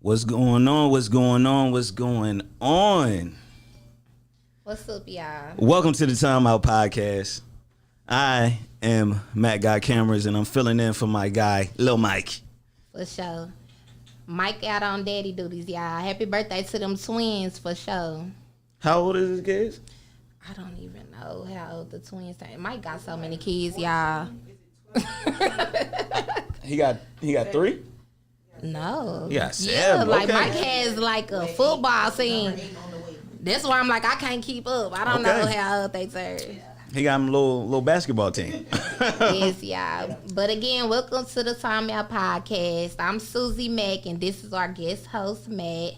What's going on? What's going on? What's going on? What's up, y'all? Welcome to the Timeout podcast. I am Matt Got Cameras, and I'm filling in for my guy, Lil Mike. For sure. Mike out on daddy duties, y'all. Happy birthday to them twins, for sure. How old is his kids? I don't even know how old the twins are. Mike got so many kids, y'all. He got three? No. Yeah, seven. Yeah, like Okay. Mike has like a football team. That's why I'm like, I can't keep up. I don't know how old they turn. He got him a little basketball team. Yes, y'all. But again, welcome to the Timeout podcast. I'm Susie Mack, and this is our guest host, Matt.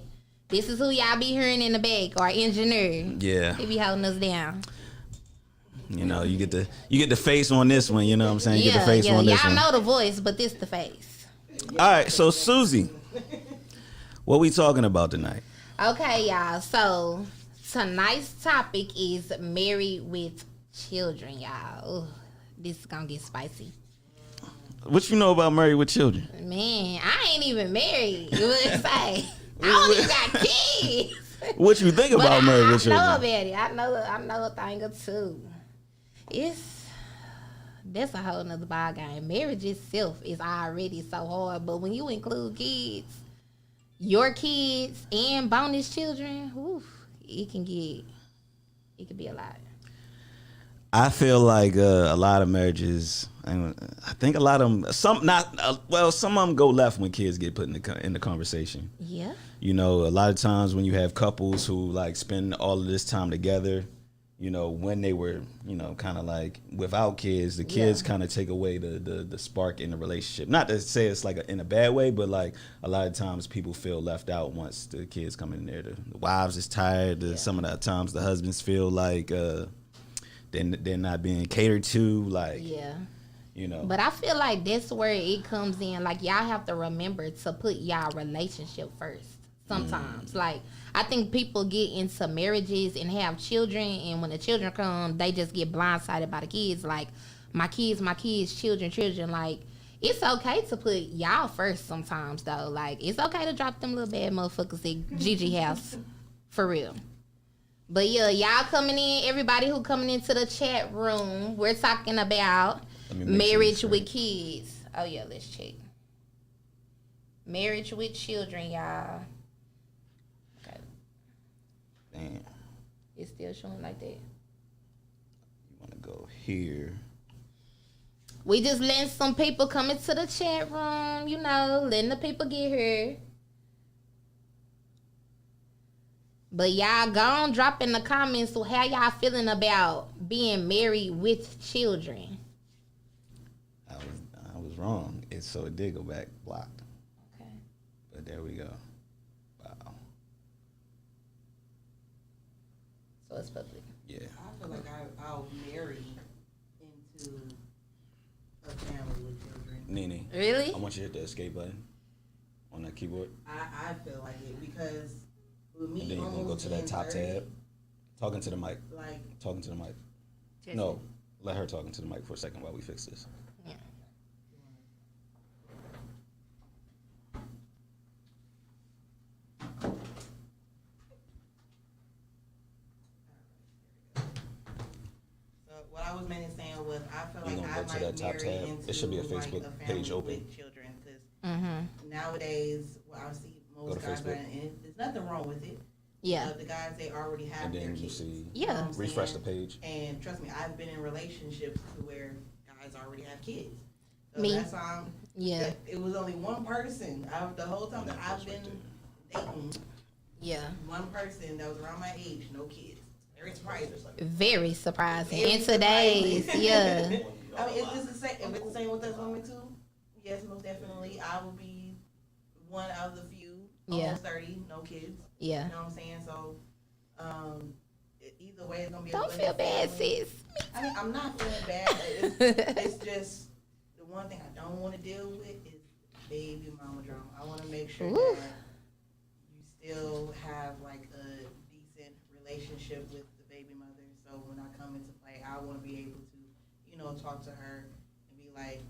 This is who y'all be hearing in the back, our engineer. Yeah. He be holding us down. You know, you get the face on this one, you know what I'm saying? You get the face on this y'all one. know the voice, but this the face. All right, so Susie, what we talking about tonight? Okay, y'all. So tonight's topic is married with children, y'all. Ooh, this is gonna get spicy. What you know about married with children? Man, I ain't even married. You would say I don't even got kids. What you think about married with children? I know about it. I know a thing or two. That's a whole nother ball game. Marriage itself is already so hard, but when you include kids, your kids and bonus children, it can be a lot. I feel like a lot of marriages, I think a lot of them, some of them go left when kids get put in the conversation. Yeah. You know, a lot of times when you have couples who like spend all of this time together, you know, when they were, you know, kind of like without kids, the kids kind of take away the spark in the relationship. Not to say it's like in a bad way, but like a lot of times people feel left out once the kids come in there. The wives is tired. Some of the times the husbands feel like they're not being catered to. Like, you know. But I feel like that's where it comes in. Like, y'all have to remember to put y'all relationship first sometimes. Like, I think people get into marriages and have children, and when the children come, they just get blindsided by the kids. Like, my kids, children. Like, it's okay to put y'all first sometimes, though. Like, it's okay to drop them little bad motherfuckers at Gigi house. For real. But, yeah, y'all coming in, everybody who coming into the chat room, we're talking about marriage with kids. Oh, yeah, let's check. Marriage with children, y'all. Okay. Damn. It's still showing like that. You want to go here. We just letting some people come into the chat room, you know, letting the people get here. But y'all go on, drop in the comments how y'all feeling about being married with children. I was wrong. So it did go back blocked. Okay. But there we go. Wow. So it's public. Yeah. I feel like I'll marry into a family with children. Nene. Really? I want you to hit the escape button on that keyboard. I feel like it because with me, And then you're going to go to that top tab. Talking to the mic. Talking to the mic. No, let her talk into the mic for a second while we fix this. Yeah. So what I was mainly saying was I feel You like gonna I go to might that top marry tab? into It should be a Facebook like a page family open. with children because nowadays what I see most guys are, and there's nothing wrong with it. Yeah. The guys, they already have And their then you kids. see, Yeah. You know what I'm refresh saying? the page. And trust me, I've been in relationships to where guys already have kids. So Me? that's why Yeah. it was only one person out the whole time that I've been dating. Yeah. One person that was around my age, no kids. Very surprising. Very surprising. Very In today's, surprising. yeah. I mean, if it's the same with us women too, yes, most definitely. I will be one out of the few, almost 30, no kids. Yeah. You know what I'm saying? So, either way, it's gonna be. Don't feel bad, sis. I mean, I'm not feeling bad. It's just the one thing I don't want to deal with is baby mama drama. I want to make sure that you still have like a decent relationship with the baby mother. So when I come into play, I want to be able to, you know, talk to her and be like,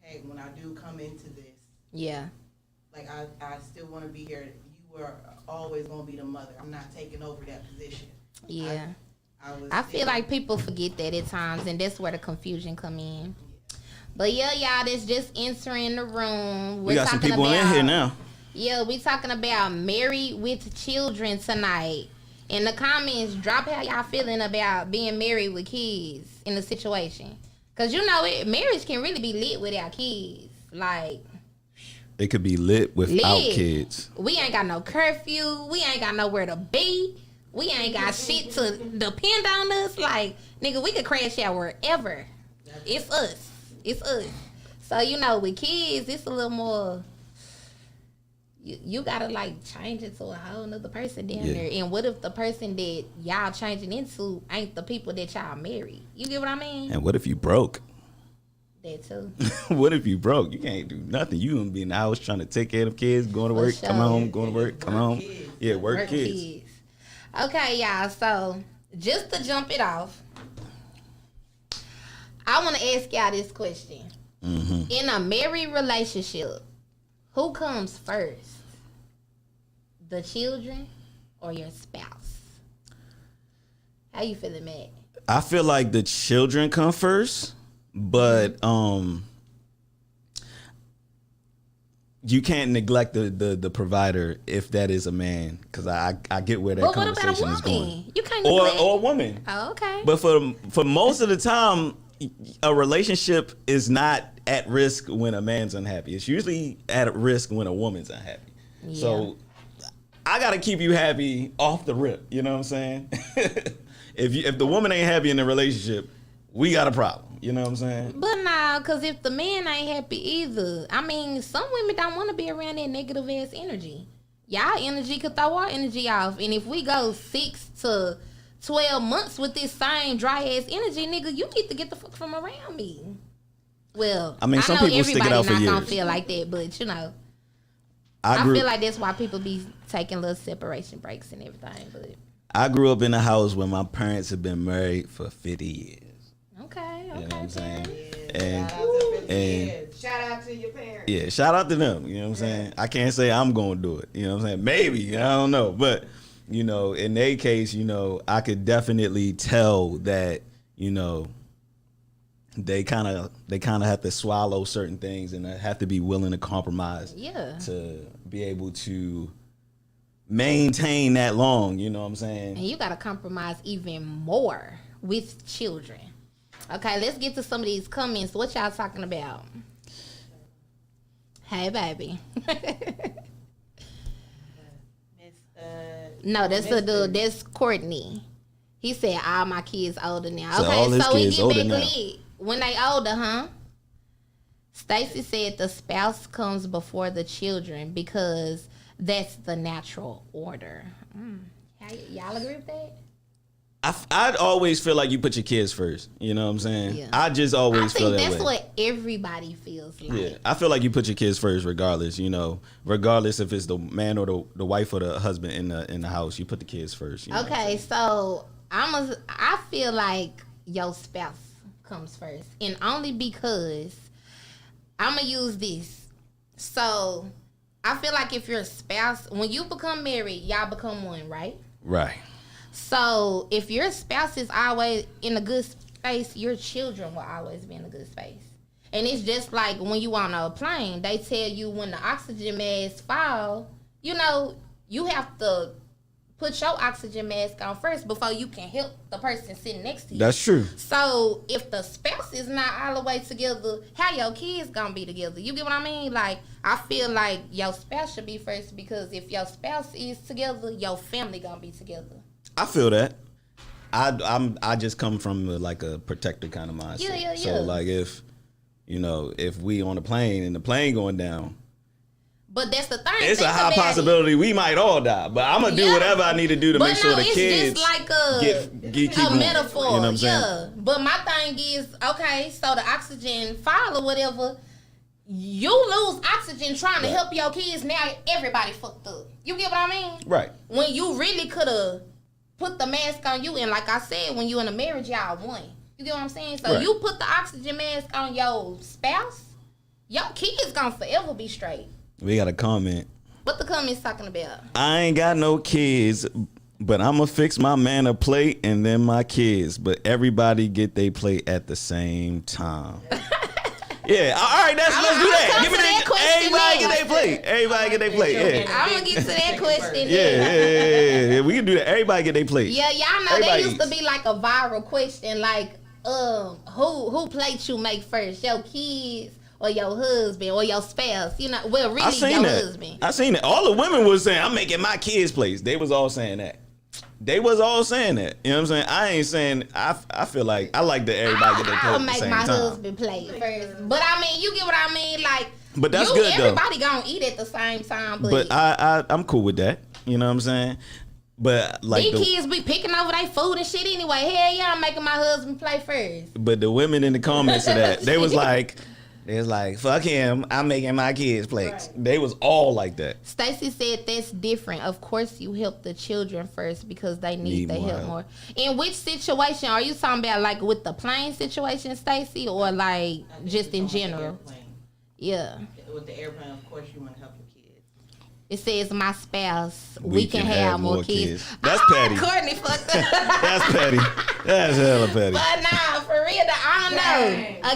hey, when I do come into this, like I still want to be here. You were always gonna be the mother. I'm not taking over that position. Yeah. I feel like people forget that at times, and that's where the confusion come in. But yeah, y'all, that's just entering the room. We got some people in here now. Yeah, we talking about married with children tonight. In the comments, drop how y'all feeling about being married with kids in the situation. Because you know, marriage can really be lit without kids. Like, it could be lit without kids. We ain't got no curfew. We ain't got nowhere to be. We ain't got shit to depend on us. Like, nigga, we could crash out wherever. It's us. It's us. So, you know, with kids, it's a little more... You gotta, like, change it to a whole nother person down there. And what if the person that y'all changing into ain't the people that y'all married? You get what I mean? And what if you broke? That too. What if you broke? You can't do nothing. You gonna be in the house trying to take care of kids, going to work, sure. come home, going to work, come home. Yeah, work kids. Okay, y'all. So, just to jump it off, I want to ask y'all this question. Mm-hmm. In a married relationship, who comes first? The children or your spouse? How you feeling, Matt? I feel like the children come first, but you can't neglect the provider if that is a man, because I get where that conversation is going. You can't neglect. Or a woman. Oh, okay. But for most of the time, a relationship is not at risk when a man's unhappy. It's usually at risk when a woman's unhappy. Yeah. So I gotta keep you happy off the rip. You know what I'm saying? If the woman ain't happy in the relationship, we got a problem. You know what I'm saying? But nah, because if the man ain't happy either, I mean, some women don't want to be around that negative ass energy. Y'all energy could throw our energy off. And if we go 6 to 12 months with this same dry ass energy, nigga, you need to get the fuck from around me. Well, I mean, some people stick it out for years. Everybody not gonna feel like that, but you know, I feel like that's why people be taking little separation breaks and everything. But I grew up in a house where my parents have been married for 50 years. Okay, you know what I'm saying? And shout out to your parents. Yeah, shout out to them. You know what I'm saying? I can't say I'm gonna do it. You know what I'm saying? Maybe, I don't know, but you know, in their case, you know, I could definitely tell that, you know, they kind of have to swallow certain things and have to be willing to compromise. Yeah. To be able to maintain that long, you know what I'm saying? And you got to compromise even more with children. Okay, let's get to some of these comments. What y'all talking about? Hey, baby. No, that's a dude. That's Courtney. He said, all my kids older now. Okay, so we get back lit. When they older, huh? Stacy said the spouse comes before the children because that's the natural order. Y'all agree with that? I'd always feel like you put your kids first. You know what I'm saying? Yeah. I just always feel that way. I think that's what everybody feels like. Yeah, I feel like you put your kids first regardless, you know. Regardless if it's the man or the wife or the husband in the house, you put the kids first. You know okay, so I feel like your spouse comes first. And only because I'm going to use this. So I feel like if your spouse, when you become married, y'all become one, right? Right. So if your spouse is always in a good space, your children will always be in a good space. And it's just like when you on a plane, they tell you when the oxygen mask fall, you know, you have to put your oxygen mask on first before you can help the person sitting next to you. That's true. So if the spouse is not all the way together, how your kids gonna be together? You get what I mean? Like, I feel like your spouse should be first, because if your spouse is together, your family gonna be together. I feel that. I just come from like a protector kind of mindset. Yeah. So like if we on a plane and the plane going down, but that's the thing. It's a high possibility we might all die. But I'm gonna do whatever I need to do to make sure the kids just like a metaphor. You know what I'm saying? But my thing is, okay, so the oxygen fall or whatever, you lose oxygen trying to help your kids. Now everybody fucked up. You get what I mean? Right. When you really could have put the mask on you, and like I said, when you in a marriage, y'all one. You get what I'm saying? So you put the oxygen mask on your spouse, your kids gonna forever be straight. We got a comment. What the comments talking about? I ain't got no kids, but I'ma fix my man a plate and then my kids. But everybody get their plate at the same time. Yeah, all right, let's do that. Give me everybody get their plate. Everybody get their plate. Yeah. I'm gonna get to that question. Yeah. We can do that. Everybody get their plate. Yeah, y'all know that used to be like a viral question, like, who plate you make first, your kids or your husband or your spouse? You know, well, really your husband. I seen it. All the women was saying, I'm making my kids' plates. They was all saying that. They was all saying that. You know what I'm saying? I ain't saying, I feel like, I like that everybody get their plate at the same time. I'll make my husband plate first. But I mean, you get what I mean? Like, but that's good though. Everybody gonna eat at the same time. But I'm cool with that. You know what I'm saying? But like these kids be picking over their food and shit anyway. Hell yeah, I'm making my husband play first. But the women in the comments of that, they was like, fuck him, I'm making my kids plates. Right. They was all like that. Stacy said that's different. Of course you help the children first because they need the help more. In which situation are you talking about, like with the plane situation, Stacy, or like just in general? Yeah. With the airplane, of course you want to help your kids. It says my spouse, we can have more kids. That's petty. Courtney fucked up. That's petty. That's hella petty. But nah, for real, I don't know.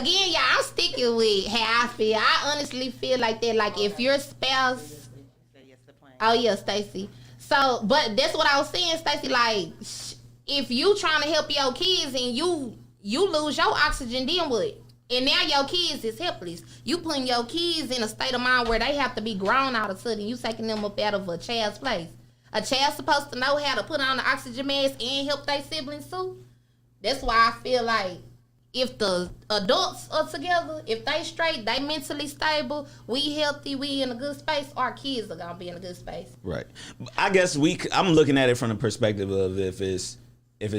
Again, yeah, I'm sticking with how I feel. I honestly feel like that. Like if your spouse, oh yeah, Stacy. So, but that's what I was saying, Stacy. Like, if you trying to help your kids and you lose your oxygen, then what? And now your kids is helpless. You putting your kids in a state of mind where they have to be grown all of a sudden. You taking them up out of a child's place. A child's supposed to know how to put on the oxygen mask and help their siblings too. That's why I feel like if the adults are together, if they straight, they mentally stable, we healthy, we in a good space, our kids are gonna be in a good space. Right. I guess I'm looking at it from the perspective of if it's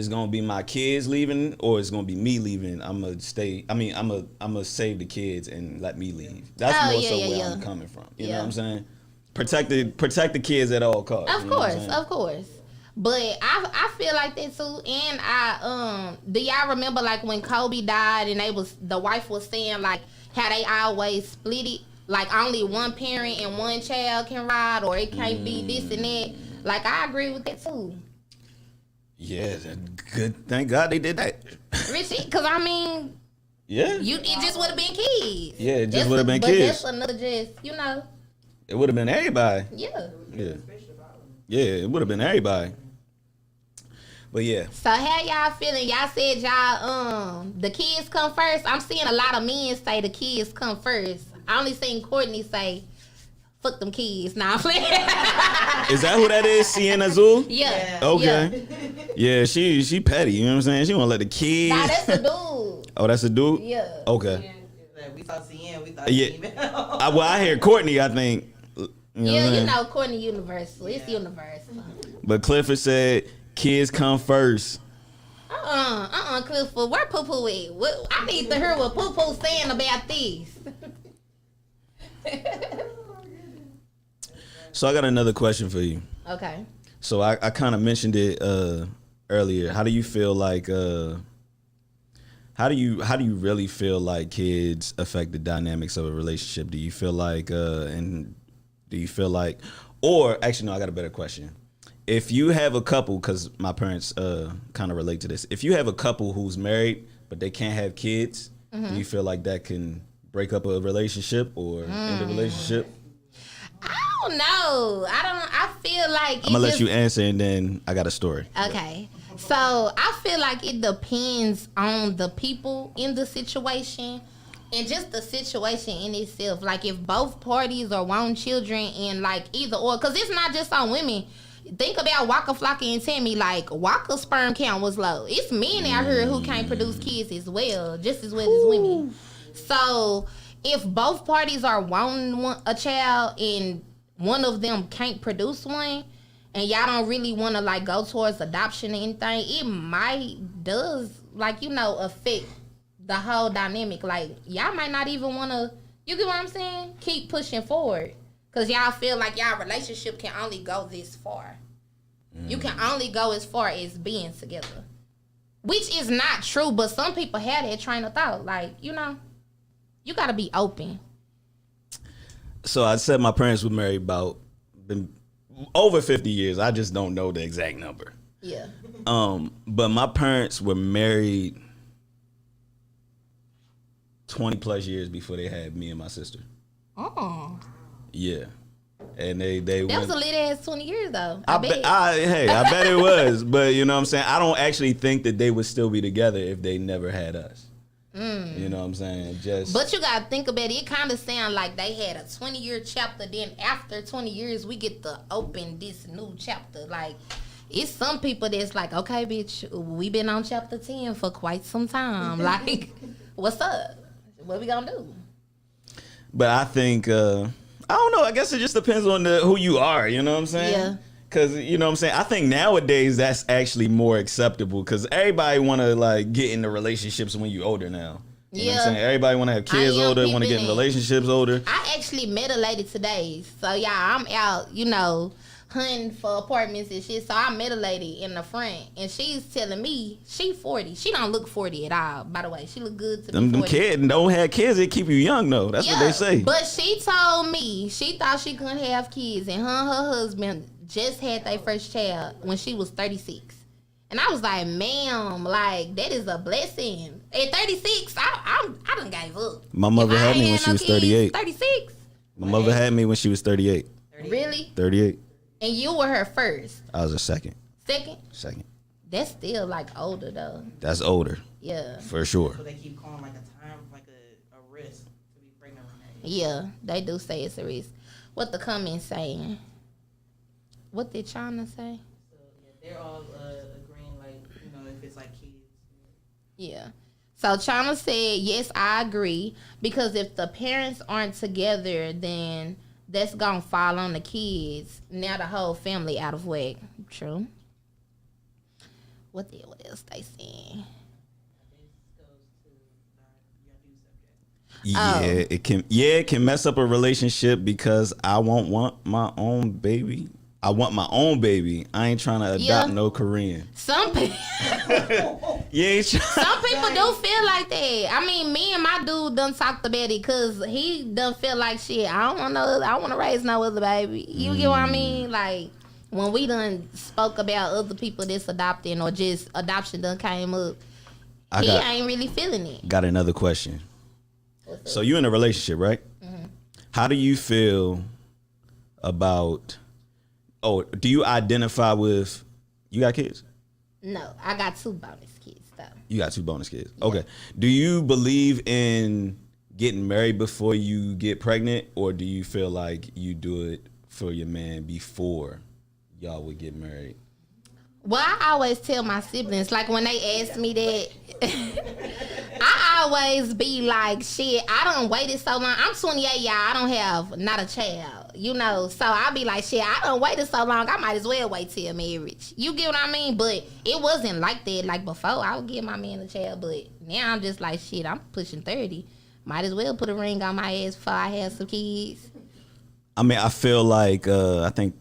gonna be my kids leaving or it's gonna be me leaving, I'm gonna stay. I mean, I'm gonna save the kids and let me leave. That's where I'm coming from. You know what I'm saying? Protect the kids at all costs. Of course. But I feel like that too. And do y'all remember like when Kobe died and the wife was saying like how they always split it, like only one parent and one child can ride, or it can't be this and that. Like I agree with that too. Yeah, good. Thank God they did that. Richie, because I mean, yeah, it just would have been kids. Yeah, it just would have been kids. But that's another it would have been everybody. Yeah. Yeah, it would have been everybody. But yeah. So how y'all feeling? Y'all said y'all the kids come first. I'm seeing a lot of men say the kids come first. I only seen Courtney say, fuck them kids. Nah, I'm playing. Is that who that is? Sienna Azul? Yeah. Okay. Yeah, she petty, you know what I'm saying? She wanna let the kids. Nah, that's a dude. Oh, that's a dude? Yeah. Okay. We saw Sienna, we thought female. Well, I hear Courtney, I think. You know Courtney Universal. It's universal. But Clifford said kids come first. Clifford. Where Poo Poo at? I need to hear what Poo Poo's saying about this. So I got another question for you. Okay. So I kind of mentioned it earlier. How do you feel like how do you really feel like kids affect the dynamics of a relationship? Do you feel like or actually no, I got a better question. If you have a couple, because my parents kind of relate to this. If you have a couple who's married but they can't have kids, do you feel like that can break up a relationship or end a relationship? I don't know. I feel like I'm gonna let you answer and then I got a story. Okay. So I feel like it depends on the people in the situation and just the situation in itself. Like if both parties are wanting children and like either or, because it's not just on women. Think about Waka Flocka and Tammy. Like Waka's sperm count was low. It's men out here who can't produce kids as well, just as well as women. So if both parties are wanting a child and one of them can't produce one, and y'all don't really want to like go towards adoption or anything, it might affect the whole dynamic. Like y'all might not even want to, you get what I'm saying? Keep pushing forward. Cause y'all feel like y'all relationship can only go this far. You can only go as far as being together. Which is not true, but some people have that train of thought. Like, you gotta be open. So I said my parents were married about been over 50 years. I just don't know the exact number. Yeah. But my parents were married 20 plus years before they had me and my sister. Oh. Yeah. And they That went, was a lit ass 20 years though. I bet it was. But you know what I'm saying? I don't actually think that they would still be together if they never had us. You know what I'm saying? But you gotta think about it. It kind of sound like they had a 20-year chapter. Then after 20 years, we get to open this new chapter. Like, it's some people that's like, okay, bitch, we been on chapter 10 for quite some time. Like, what's up? What we gonna do? But I think I don't know. I guess it just depends on who you are. You know what I'm saying? Yeah. Cause you know what I'm saying. I think nowadays that's actually more acceptable. Cause everybody want to like get into relationships when you older now. You know what I'm saying? Everybody want to have kids older. Want to get in relationships older. I actually met a lady today. So yeah, I'm out. You know, hunting for apartments and shit. So I met a lady in the front, and she's telling me she 40. She don't look 40 at all. By the way, she look good to me. Them kids don't have kids. They keep you young though. That's what they say. But she told me she thought she couldn't have kids, and her husband just had their first child when she was 36. And I was like, ma'am, like, that is a blessing. At 36, I done gave up. My mother had me when she was 38. 36? My mother had me when she was 38. Really? 38. And you were her first? I was a second. Second? That's still, like, older, though. That's older. Yeah. For sure. So they keep calling like a time, like a risk to be pregnant right now. Yeah, they do say it's a risk. What the comments saying? What did China say? So yeah, they're all agreeing, like, you know, if it's like kids. Yeah. So China said, yes, I agree. Because if the parents aren't together, then that's going to fall on the kids. Now the whole family out of whack. True. What else they saying? Yeah, it can mess up a relationship because I won't want my own baby. I want my own baby. I ain't trying to adopt no Korean. Some people some people do feel like that. I mean, me and my dude done talked about it because he done feel like shit. I don't want to raise no other baby. You get what I mean? Like, when we done spoke about other people that's adopting or just adoption done came up, he ain't really feeling it. Got another question. So you in a relationship, right? Mm-hmm. How do you feel about... Oh, do you identify with... You got kids? No, I got 2 bonus kids, though. You got 2 bonus kids. Yeah. Okay. Do you believe in getting married before you get pregnant, or do you feel like you do it for your man before y'all would get married? Well, I always tell my siblings, like when they ask me that, I always be like, shit, I done waited so long. I'm 28, y'all. I don't have not a child, you know. So I be like, shit, I done waited so long. I might as well wait till marriage. You get what I mean? But it wasn't like that. Like before, I would give my man a child. But now I'm just like, shit, I'm pushing 30. Might as well put a ring on my ass before I have some kids. I mean, I feel like, I think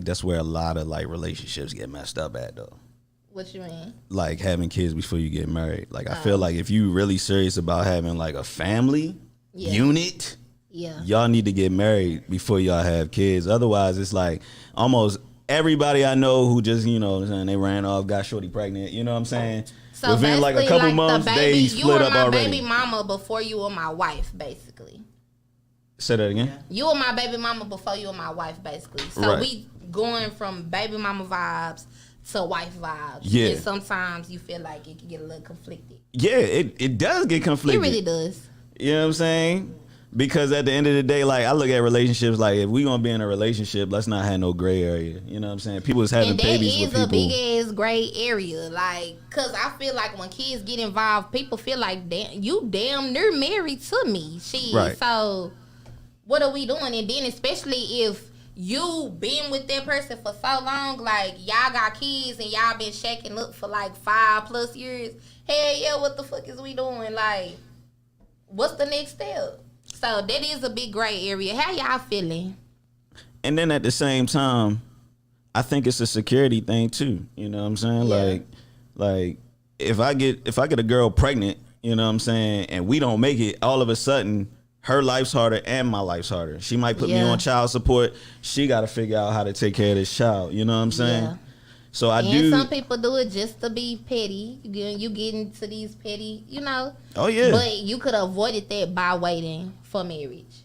that's where a lot of like relationships get messed up at though. What you mean? Like having kids before you get married. Like I feel like if you really serious about having like a family unit, y'all need to get married before y'all have kids. Otherwise, it's like almost everybody I know who just, you know, they ran off, got shorty pregnant. You know what I'm saying? So within like a couple months, they split up already. You were my baby mama before you were my wife, basically. Say that again. You were my baby mama before you were my wife, basically. So we going from baby mama vibes to wife vibes. Yeah. And sometimes you feel like it can get a little conflicted. Yeah, it does get conflicted. It really does. You know what I'm saying? Because at the end of the day, like I look at relationships like if we gonna be in a relationship, let's not have no gray area. You know what I'm saying? People is having babies with people. And that is a big ass gray area, like, cause I feel like when kids get involved, people feel like you damn near married to me. So what are we doing? And then especially if you been with that person for so long, like y'all got kids and y'all been shaking up for like 5+ years. Hell yeah, what the fuck is we doing? Like, what's the next step? So that is a big gray area. How y'all feeling? And then at the same time, I think it's a security thing too. You know what I'm saying? Yeah. Like if I get a girl pregnant, you know what I'm saying, and we don't make it, all of a sudden her life's harder and my life's harder. She might put me Yeah. on child support. She got to figure out how to take care of this child. You know what I'm saying? Yeah. So I And do. some people do it just to be petty. You get into these petty, Oh yeah. But you could have avoided that by waiting for marriage.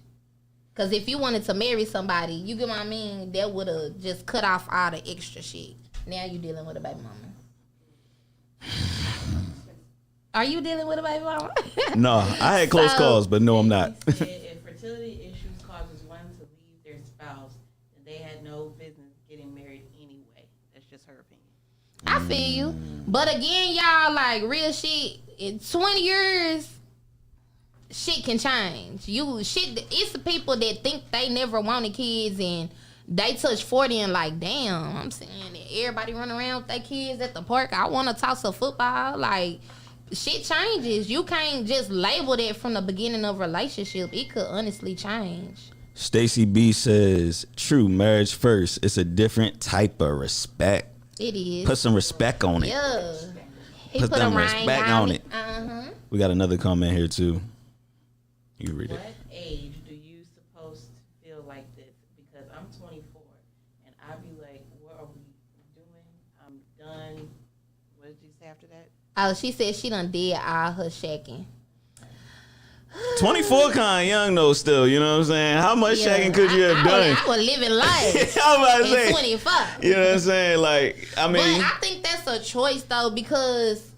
Because if you wanted to marry somebody, you get what I mean, that would have just cut off all the extra shit. Now you dealing with a baby mama. Are you dealing with a baby mama? No, I had close calls, but no, I'm not. He said if fertility issues causes one to leave their spouse, then they had no business getting married anyway. That's just her opinion. I feel you. But again, y'all, like, real shit, in 20 years, shit can change. It's the people that think they never wanted kids and they touch 40 and like, damn, I'm saying that everybody run around with their kids at the park. I want to toss a football. Like, shit changes. You can't just label that from the beginning of a relationship. It could honestly change. Stacy B says, true, marriage first. It's a different type of respect. It is. Put some respect on it. Yeah. He Put put a them ring respect on it. Uh-huh. We got another comment here too. You read it. What age do you supposed to feel like this? Because I'm 24 and I be like, what are we doing? I'm done. What did you say after that? Oh, she said she done did all her shacking. 24 kind of young though still, you know what I'm saying? How much shacking could you have done? I was living life I was about to at say, 25. you know what I'm saying? Like, I mean, But I think that's a choice though, because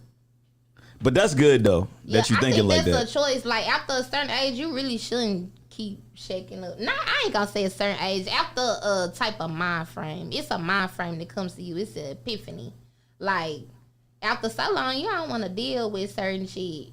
but that's good though that you I thinking think like that's that. a choice. Like, after a certain age, you really shouldn't keep shaking up. Nah, I ain't gonna say a certain age. After a type of mind frame, it's a mind frame that comes to you. It's an epiphany. Like, after so long, you don't want to deal with certain shit.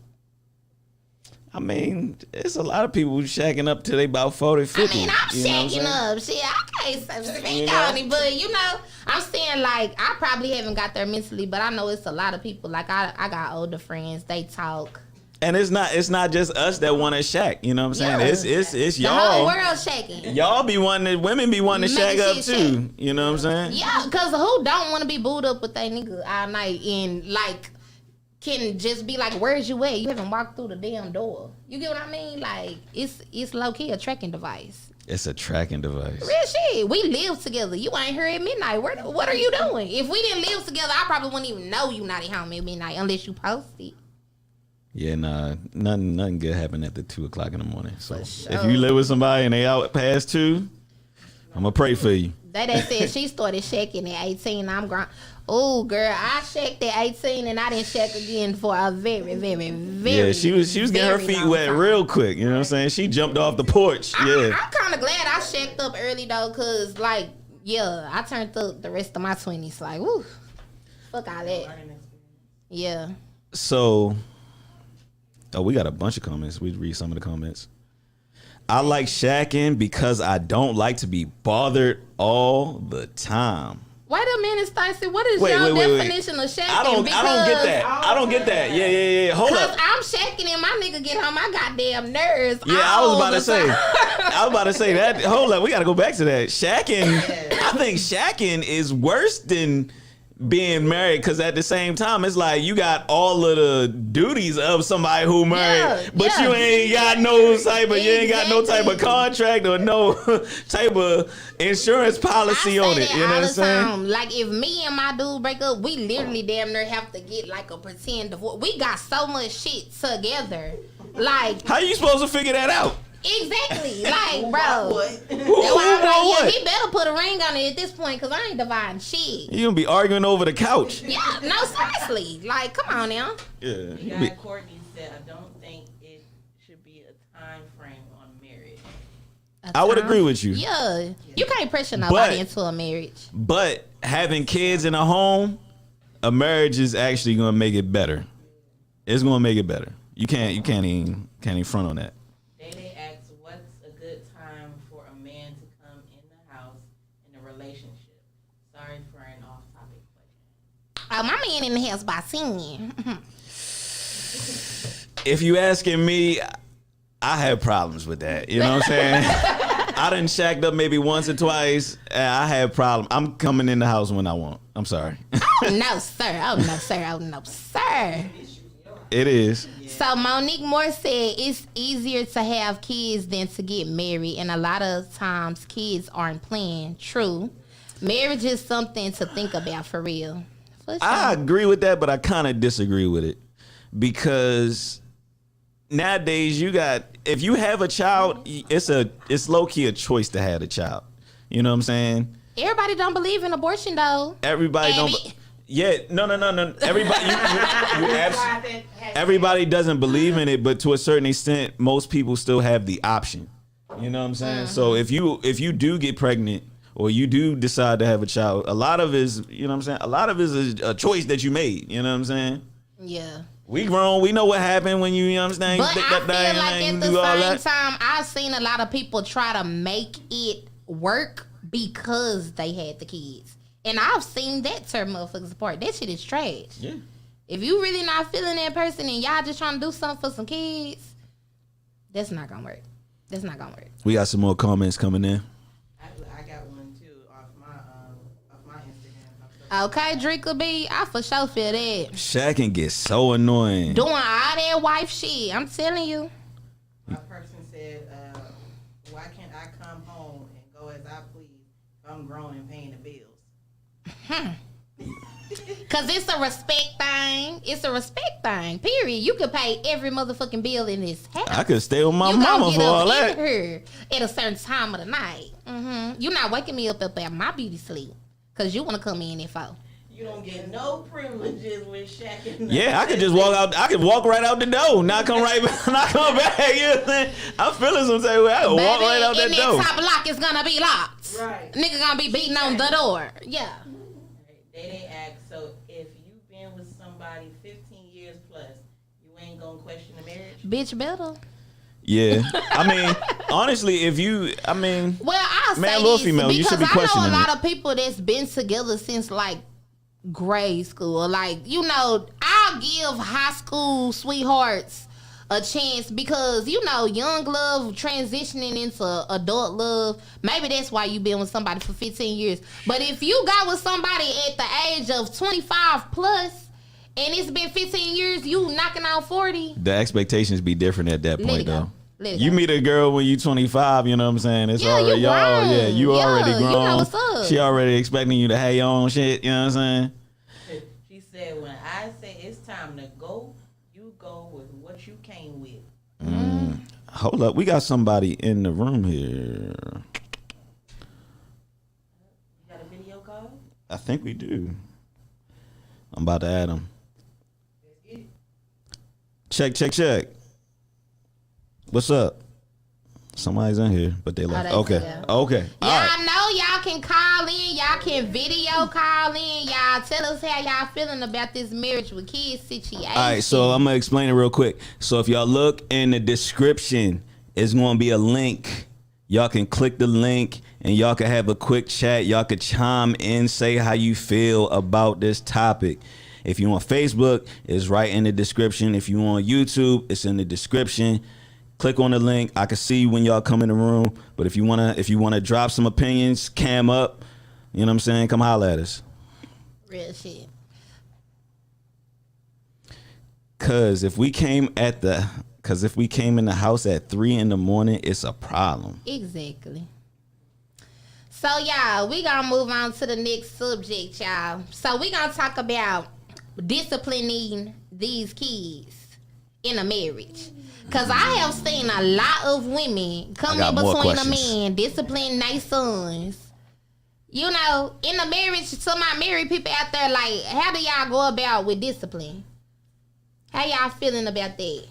I mean, it's a lot of people who shacking up till they about 40, 50. I mean, I'm you know what I'm shacking saying? up. Shit, I can't speak You know? on it, but I'm saying, like, I probably haven't got there mentally, but I know it's a lot of people. Like, I got older friends, they talk. And it's not just us that want to shack. You know what I'm saying? Yeah. It's The whole y'all. world shaking. Y'all be wanting women be wanting to shack Making up shit too. shack. You know what I'm saying? Yeah, because who don't want to be booed up with their nigga all night and, like, can just be like, where's you at? You haven't walked through the damn door. You get what I mean? Like, it's low-key a tracking device. It's a tracking device. Real shit. We live together. You ain't here at midnight. What are you doing? If we didn't live together, I probably wouldn't even know you not at home at midnight unless you post it. Yeah, nah, nothing good happened after 2 o'clock in the morning. So sure. if you live with somebody and they out past 2, I'm gonna pray for you. That said she started shaking at 18. I'm grown. Oh, girl, I shacked at 18 and I didn't shack again for a very, very, very. Yeah, she was getting her very feet long wet time. real quick. You know what I'm saying? She jumped off the porch. Yeah. I'm kind of glad I shacked up early though, cause like, yeah, I turned up the rest of my 20s. Like, woo, fuck all that. Learning experience. Yeah. So, we got a bunch of comments. We read some of the comments. I like shacking because I don't like to be bothered all the time. Wait a minute, Stacey. What is Wait, your wait, wait. definition of shacking? I don't get that. I don't get that. Yeah. Hold Because up. I'm shacking and my nigga get on my goddamn nerves. Yeah, I was all about the to say. time. I was about to say that. Hold up, we got to go back to that. Shacking. I think shacking is worse than being married, because at the same time, it's like you got all of the duties of somebody who married, but yeah. you ain't got no type of, you ain't got no type of Exactly. contract or no type of insurance policy I on say it. that You know all what I'm the saying? time. Like, if me and my dude break up, we literally damn near have to get like a pretend divorce. We got so much shit together. Like, How you supposed to figure that out? exactly. Like, bro. What? That's why I'm like, what? yeah, he better put a ring on it at this point, because I ain't dividing shit. You gonna be arguing over the couch. Yeah, no, seriously. Like, come on now. Yeah. The you guy be- Courtney said, I don't think it should be a time frame on marriage. I would agree with you. Yeah. You can't pressure nobody But- into a marriage. But having kids in a home, a marriage is actually gonna make it better. It's gonna make it better. You can't even front on that. They asked, what's a good time for a man to come in the house in a relationship? Sorry for an off-topic question. My man in the house by singing. If you asking me, I have problems with that. You know what I'm saying? I done shacked up maybe once or twice. And I have problems. I'm coming in the house when I want. I'm sorry. Oh, no, sir. Oh, no, sir. Oh, no, sir. It is. So Monique Moore said it's easier to have kids than to get married, and a lot of times kids aren't planned. True. Marriage is something to think about for real. For sure. I agree with that, but I kind of disagree with it because nowadays if you have a child, it's low key a choice to have a child. You know what I'm saying? Everybody don't believe in abortion though. Everybody don't. Yeah, no. Everybody, everybody doesn't believe in it, but to a certain extent, most people still have the option. You know what I'm saying? So if you do get pregnant or you do decide to have a child, a lot of it is, you know what I'm saying? A lot of it is a choice that you made. You know what I'm saying? Yeah. We grown. We know what happened when you understand. But I feel like at the same time, I've seen a lot of people try to make it work because they had the kids. And I've seen that tear motherfuckers apart. That shit is trash. Yeah. If you really not feeling that person and y'all just trying to do something for some kids, that's not gonna work. That's not gonna work. We got some more comments coming in. I got one too off my Instagram. Okay, Drinker B, I for sure feel that. Shaq can get so annoying. Doing all that wife shit. I'm telling you. My person said, why can't I come home and go as I please if I'm grown and paying the bills? Cause it's a respect thing. It's a respect thing. Period. You could pay every motherfucking bill in this house. I could stay with my mama for all that. Here at a certain time of the night. You're not waking me up at my beauty sleep. Cause you want to come in at 4. You don't get no privileges with Shaq and Yeah, I could just walk out. I could walk right out the door. Not come right back. Not come back. You know what I'm saying? I'm feeling some type of way. I could walk right out that door. And that top lock is gonna be locked. Right. Nigga gonna be beating on the door. Yeah. They didn't ask. So if you've been with somebody 15 years plus, you ain't gonna question the marriage? Bitch better. Yeah, I mean, honestly, well, I'll man, say little this female, you should be questioning I know a lot it. of people that's been together since like grade school. Like, you know, I'll give high school sweethearts a chance because, you know, young love transitioning into adult love. Maybe that's why you've been with somebody for 15 years. But if you got with somebody at the age of 25 plus and it's been 15 years, you knocking on 40. The expectations be different at that point, though. You go. meet a girl when you 25, you know what I'm saying? It's Yeah, already you grown. you Yeah, already grown. you know what's up. She already expecting you to have your own shit, you know what I'm saying? She said, when I say it's time to go, you go with what you came with. Hold up, we got somebody in the room here. You got a video call? I think we do. I'm about to add him. Check. What's up? Somebody's in here, but they left. Okay. Yeah. Okay. All right. Y'all know y'all can call in. Y'all can video call in. Y'all tell us how y'all feeling about this marriage with kids situation. All right, so I'm going to explain it real quick. So if y'all look in the description, it's going to be a link. Y'all can click the link and y'all can have a quick chat. Y'all can chime in, say how you feel about this topic. If you on Facebook, it's right in the description. If you on YouTube, it's in the description. Click on the link. I can see when y'all come in the room. But if you wanna drop some opinions, cam up, you know what I'm saying? Come holler at us. Real shit. Cause if we came in the house at 3 a.m, it's a problem. Exactly. So y'all, we gonna move on to the next subject, y'all. So we gonna talk about disciplining these kids in a marriage. Cause I have seen a lot of women come in between the men, discipline their sons. You know, in a marriage, some of my married people out there, like, how do y'all go about with discipline? How y'all feeling about that?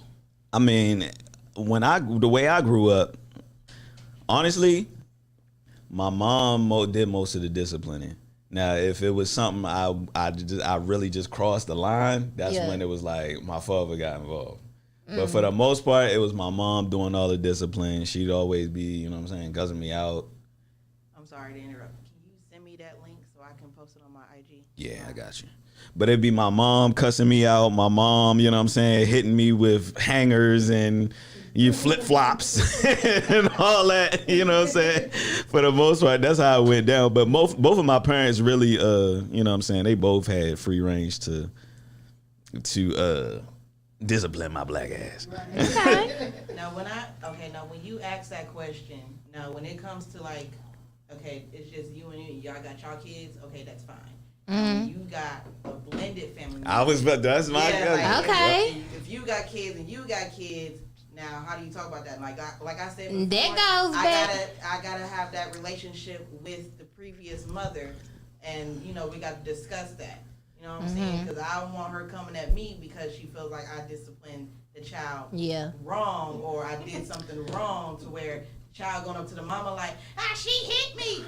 I mean, the way I grew up, honestly, my mom did most of the disciplining. Now, if it was something I really just crossed the line, that's when it was like my father got involved. But for the most part, it was my mom doing all the discipline. She'd always be, you know what I'm saying, cussing me out. I'm sorry to interrupt. Can you send me that link so I can post it on my IG? Yeah, I got you. But it'd be my mom cussing me out, my mom, you know what I'm saying, hitting me with hangers and flip-flops and all that, you know what I'm saying? For the most part, that's how it went down. But both of my parents really, you know what I'm saying, they both had free range to discipline my black ass. Okay. Now when you ask that question, now when it comes to like, okay, it's just you and y'all got y'all kids, okay, that's fine. Mm-hmm. You got a blended family. I was about that's my like, okay. If you got kids and you got kids, now how do you talk about that? Like I said before, That goes back. I gotta have that relationship with the previous mother, and we got to discuss that. You know what I'm saying? Because I don't want her coming at me because she feels like I disciplined the child wrong, or I did something wrong to where the child going up to the mama like, she hit me.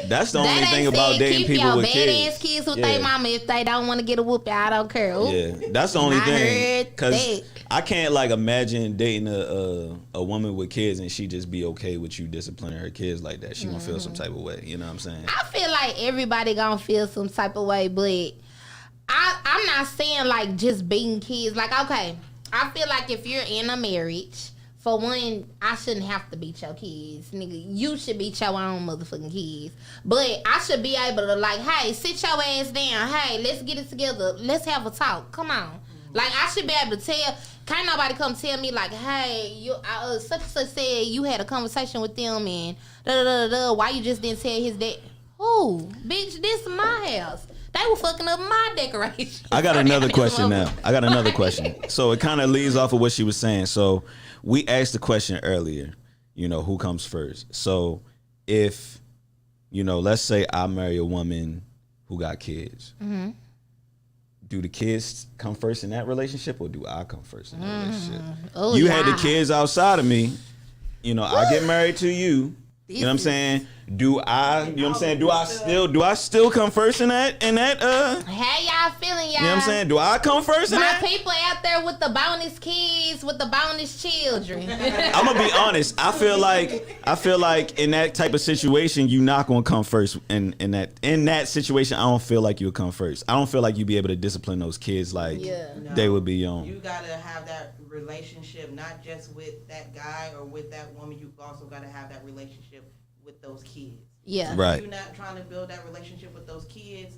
That's the only thing about dating people with kids. Keep your badass kids with their mama if they don't want to get a whoop. I don't care. Ooh. Yeah, that's the only thing. Because I can't like imagine dating a woman with kids and she just be okay with you disciplining her kids like that. She gonna feel some type of way. You know what I'm saying? I feel like everybody gonna feel some type of way, but I'm not saying like just beating kids. Like, okay, I feel like if you're in a marriage, for one, I shouldn't have to beat your kids. Nigga, you should beat your own motherfucking kids. But I should be able to like, hey, sit your ass down. Hey, let's get it together. Let's have a talk. Come on. Like, I should be able to tell. Can't nobody come tell me like, hey, such and such said you had a conversation with them and da-da-da-da. Why you just didn't tell his dad? Who? Bitch, this is my house. They were fucking up my decoration. I got another question now. So it kind of leads off of what she was saying. So we asked the question earlier, who comes first? So if, let's say I marry a woman who got kids. Mm-hmm. Do the kids come first in that relationship or do I come first in that relationship? Oh, you had the kids outside of me. I get married to you. You know what I'm saying? Do I, you know what I'm saying? Do I still come first in that, How y'all feeling, y'all? You know what I'm saying? Do I come first in that? My people out there with the bonus kids, with the bonus children. I'm gonna be honest. I feel like in that type of situation, you're not gonna come first. In that situation, I don't feel like you'll come first. I don't feel like you'd be able to discipline those kids like they would be young. You gotta have that relationship, not just with that guy or with that woman. You also gotta have that relationship with those kids. Yeah. Right. If you're not trying to build that relationship with those kids,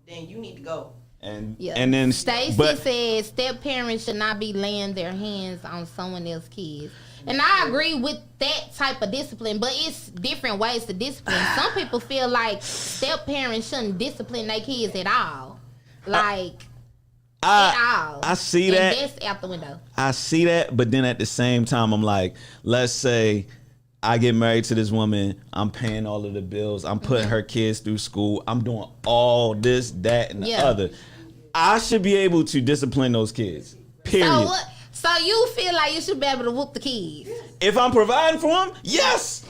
then you need to go. And then Stacey said step parents should not be laying their hands on someone else's kids. And I agree with that type of discipline, but it's different ways to discipline. Some people feel like step parents shouldn't discipline their kids at all. Like at all. I see that. And that's out the window. I see that, but then at the same time I'm like, let's say I get married to this woman. I'm paying all of the bills. I'm putting her kids through school. I'm doing all this, that, and the other. I should be able to discipline those kids. Period. So you feel like you should be able to whoop the kids? If I'm providing for them, yes.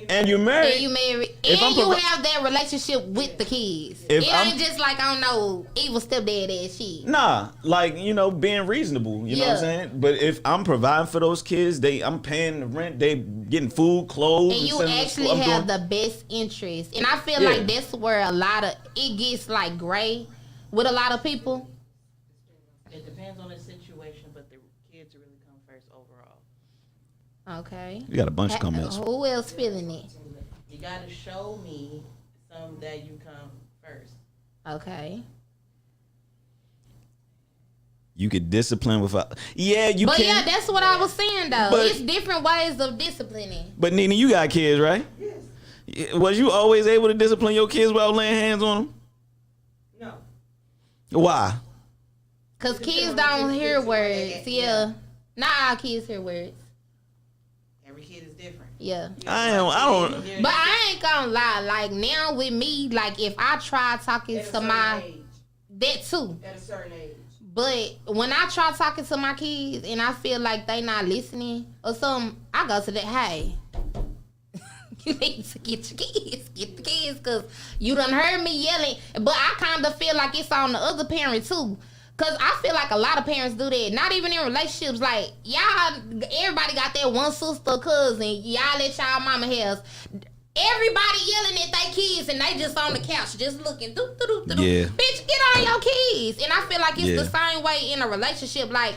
And you're married. And you married. And you have that relationship with the kids. It ain't just like, I don't know, evil stepdad ass shit. Nah, like, being reasonable. You know what I'm saying? But if I'm providing for those kids, I'm paying the rent, they getting food, clothes. And you actually have the best interest. And I feel like that's where a lot of, it gets like gray with a lot of people. It depends on the situation, but the kids really come first overall. Okay. You got a bunch of comments. Who else feeling it? You got to show me some that you come first. Okay. You could discipline without. Yeah, you but can. But yeah, that's what I was saying though. But, it's different ways of disciplining. But Nina, you got kids, right? Yes. Was you always able to discipline your kids without laying hands on them? No. Why? Because kids don't hear words. Yeah. Not all kids hear words. Every kid is different. Yeah. I don't. But I ain't gonna lie. Like now with me, like if I try talking to my age. That too. At a certain age. But when I try talking to my kids and I feel like they not listening or something, I go to that, hey, you need to get your kids. Get the kids because you done heard me yelling. But I kind of feel like it's on the other parent too. Because I feel like a lot of parents do that. Not even in relationships. Like, everybody got that one sister or cousin. Y'all let y'all mama have. Everybody yelling at their kids and they just on the couch just looking. Yeah. Bitch, get on your kids. And I feel like it's the same way in a relationship. Like,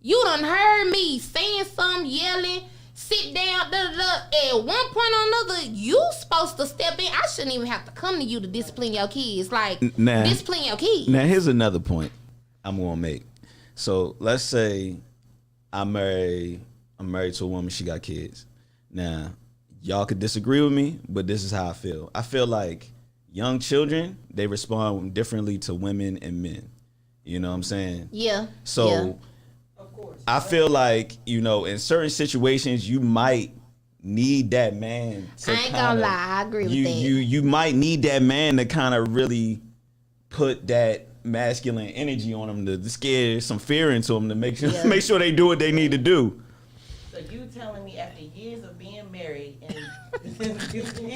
you done heard me saying something, yelling, sit down, At one point or another, you supposed supposed to step in. I shouldn't even have to come to you to discipline your kids. Like, Nah. discipline your kids. Now, here's another point I'm gonna make. So let's say I'm married to a woman. She got kids. Now, y'all could disagree with me, but this is how I feel. I feel like young children, they respond differently to women and men. You know what I'm saying? Yeah. So, yeah. Of course. I feel like, you know, in certain situations, you might need that man to I ain't gonna lie, I agree with that. You might need that man to kind of really put that masculine energy on them to scare some fear into them to make sure they do what they need to do. So you telling me after years of being married and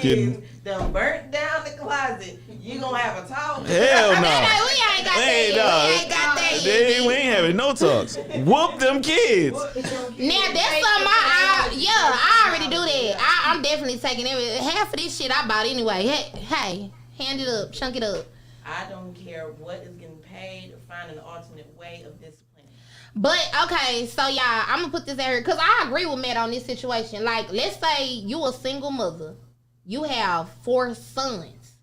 kids done burnt down the closet, you gonna have a talk? Hell no. We ain't got that yet. We ain't got that yet. We ain't having no talks. Whoop them kids. Now that's something I already do that. I'm definitely taking half of this shit I bought anyway. Hey, hand it up, chunk it up. I don't care what is getting paid or find an alternate way of discipline. But okay, so y'all, I'm gonna put this out here because I agree with Matt on this situation. Like, let's say you a single mother, you have 4 sons,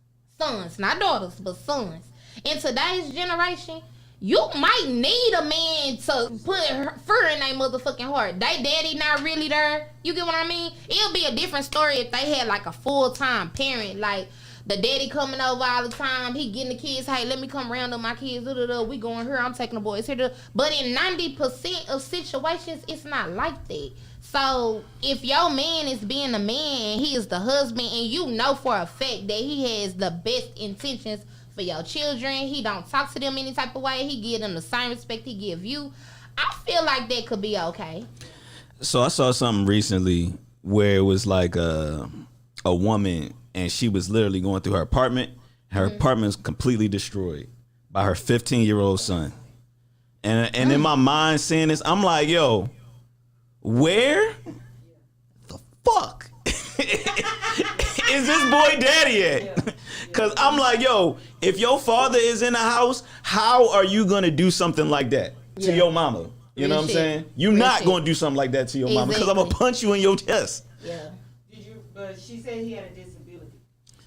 not daughters, but sons. In today's generation, you might need a man to put fear in their motherfucking heart. They daddy not really there. You get what I mean? It'll be a different story if they had like a full-time parent, like the daddy coming over all the time. He getting the kids, hey, let me come round up my kids. We going here. I'm taking the boys here. But in 90% of situations, it's not like that. So if your man is being a man, he is the husband, and you know for a fact that he has the best intentions for your children. He don't talk to them any type of way. He give them the same respect he give you. I feel like that could be okay. So I saw something recently where it was like a woman, and she was literally going through her apartment. Her apartment was completely destroyed by her 15-year-old son. And in my mind seeing this, I'm like, yo, where the fuck is this boy daddy at? Because I'm like, yo, if your father is in the house, how are you going to do something like that to your mama? You know what I'm saying? You're not going to do something like that to your mama because I'm going to punch you in your chest. Yeah. But she said he had a disability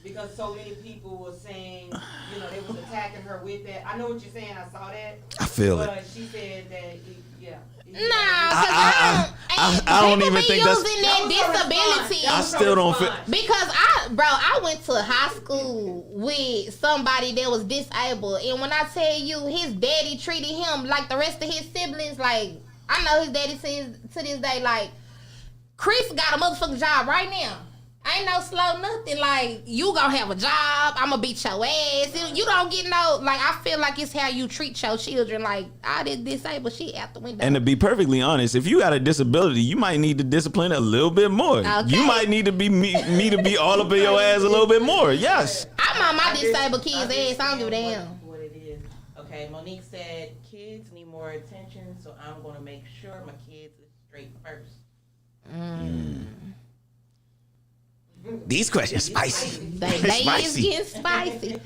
because so many people were saying, you know, they was attacking her with that. I know what you're saying. I saw that. I feel it. But she said that, I don't even think that's using that disability. I still don't feel. Because I went to high school with somebody that was disabled, and when I tell you his daddy treated him like the rest of his siblings, like I know his daddy to this day, like Chris got a motherfucking job right now. Ain't no slow nothing. Like, you gonna have a job. I'm gonna beat your ass. You don't get no, like, I feel like it's how you treat your children. Like, all this disabled shit out the window. And to be perfectly honest, if you got a disability, you might need to discipline a little bit more. Okay. You might need to be me to be all up in your ass a little bit more. Yes. I'm on my disabled kids' ass. I don't give a damn. What it is. Okay, Monique said kids need more attention, so I'm gonna make sure my kids is straight first. These questions spicy. They is getting spicy.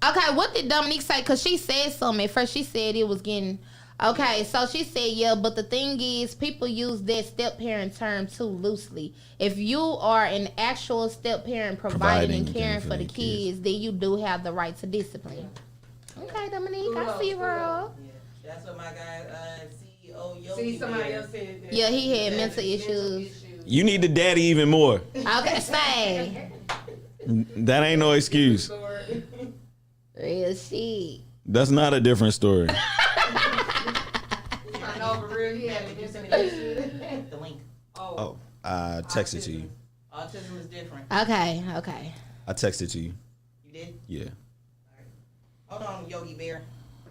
Okay, what did Dominique say? Because she said something at first. She said it was getting... Okay, so she said, yeah, but the thing is, people use that step-parent term too loosely. If you are an actual step-parent providing and caring for the kids, then you do have the right to discipline. Okay, Dominique, I see you, girl. Yeah, that's what my guy, CEO Yogi see, somebody did. else said that. Yeah, he had mental issues. You need the daddy even more. Okay, say. That ain't no excuse. Real shit. That's not a different story. I know, for real, he had You to send do me something. the link. Oh, I texted to you. Autism is different. Okay. I texted to you. You did? Yeah. Hold on, Yogi Bear.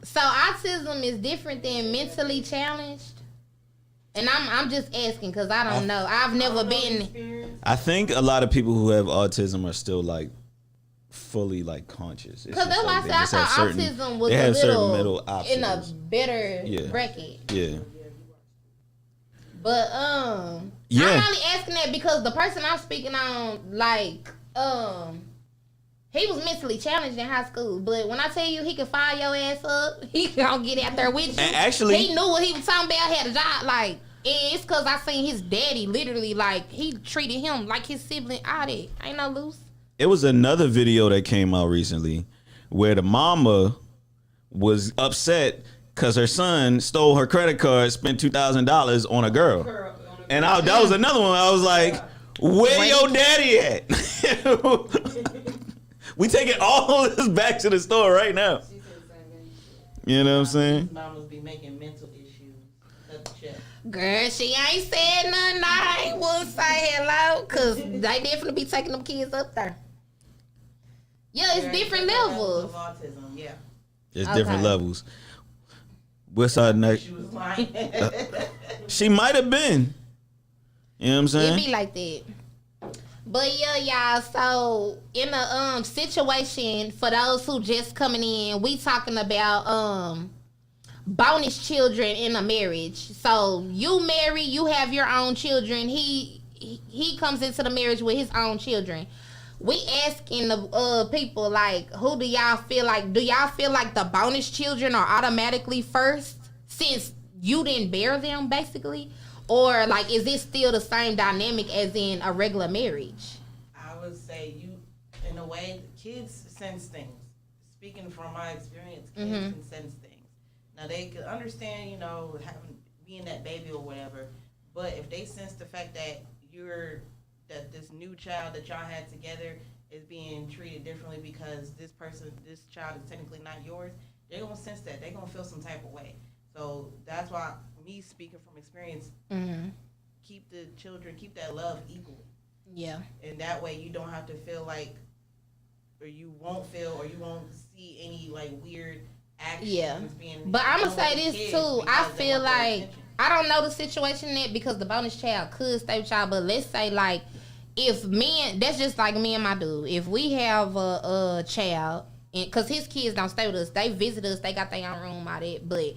So autism is different than mentally challenged? And I'm just asking because I don't know. I've never been. I think a lot of people who have autism are still like fully like conscious. Because that's why I said I thought autism was a little in a better bracket. Yeah. But yeah. I'm only asking that because the person I'm speaking on, like, he was mentally challenged in high school. But when I tell you he could fire your ass up, he gonna get out there with you. And actually, he knew what he was talking about. Had a job. Like, it's because I seen his daddy literally, like, he treated him like his sibling. All that ain't no loose. It was another video that came out recently where the mama was upset because her son stole her credit card, spent $2,000 on a girl. And that was another one. I was like, where your daddy at? We taking all this back to the store right now. You know what I'm saying? Mamas be making mental issues. Girl, she ain't said nothing. I ain't want to say hello because they definitely be taking them kids up there. Yeah, it's different levels. Of autism, yeah. It's different levels. What's our next? She was lying. She might have been. You know what I'm saying? It be like that. But yeah, y'all, so in a situation, for those who just coming in, we talking about bonus children in a marriage. So you marry, you have your own children. He comes into the marriage with his own children. We asking the people, like, who do y'all feel like? Do y'all feel like the bonus children are automatically first since you didn't bear them, basically? Or, like, is it still the same dynamic as in a regular marriage? I would say in a way, kids sense things. Speaking from my experience, kids can sense things. Now, they can understand, being that baby or whatever, but if they sense the fact that this new child that y'all had together is being treated differently because this child is technically not yours, they're going to sense that. They're going to feel some type of way. So that's why, me speaking from experience, keep the children, keep that love equal. Yeah. And that way you don't have to feel like, or you won't see any, like, weird actions being. But I'm going to say this, too. I feel like, attention. I don't know the situation yet because the bonus child could stay with y'all, but let's say, like, if that's just like me and my dude. If we have a child, because his kids don't stay with us, they visit us, they got their own room, all that, but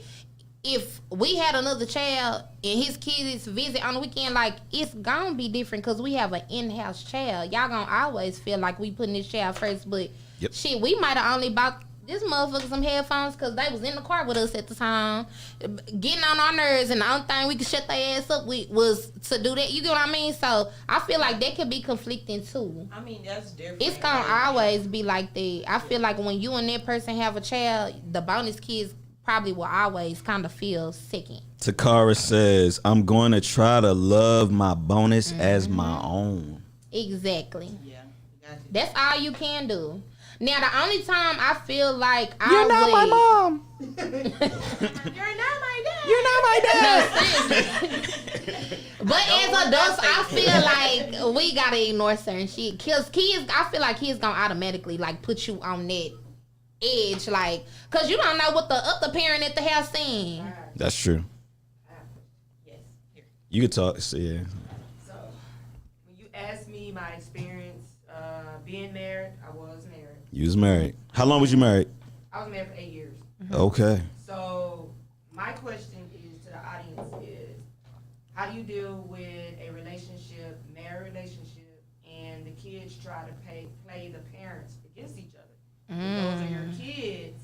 if we had another child and his kids visit on the weekend, like, it's gonna be different because we have an in-house child. Y'all gonna always feel like we putting this child first, but shit, we might have only bought this motherfucker some headphones because they was in the car with us at the time, getting on our nerves, and the only thing we could shut their ass up with was to do that. You get what I mean? So I feel like that could be conflicting too. I mean, that's different. It's gonna always be like that. I feel like when you and that person have a child, the bonus kids probably will always kind of feel second. Takara says, I'm going to try to love my bonus as my own. Exactly. Yeah, got you. That's all you can do. Now, the only time I feel like You're not my mom. You're not my dad. You're not my dad. No, seriously. But as adults, I feel like we gotta ignore certain shit. Cause kids, I feel like kids gonna automatically like put you on that edge, like, cause you don't know what the other parent at the house saying. That's true. Yes. Here. You could talk. Yeah. So, when you asked me my experience being married, I was married. You was married. How long was you married? I was married for 8 years. Okay. So, my question is to the audience is, how do you deal with a relationship, married relationship, and the kids try to play the parents against each other? Those are your kids.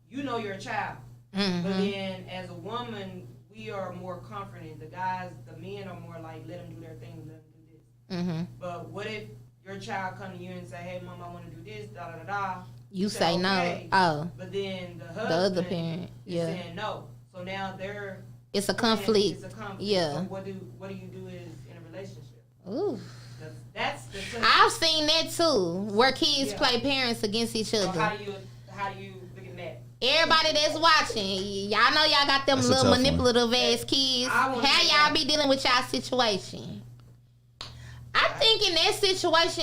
You know you're a child. But then as a woman, we are more confident. The men are more like, let them do their thing, let them do this. But what if your child come to you and say, hey, mom, I want to do this, da da da da. You say okay. no. Oh. But then the husband, other parent, is saying no. So now it's a conflict. It's a conflict. Yeah. So what do you do in a relationship? Ooh. That's the I've seen that too, where kids play parents against each other. So how do you look at that? Everybody that's watching, y'all know y'all got them That's a little tough one. manipulative ass kids. How y'all be dealing with y'all situation? I think in that situation,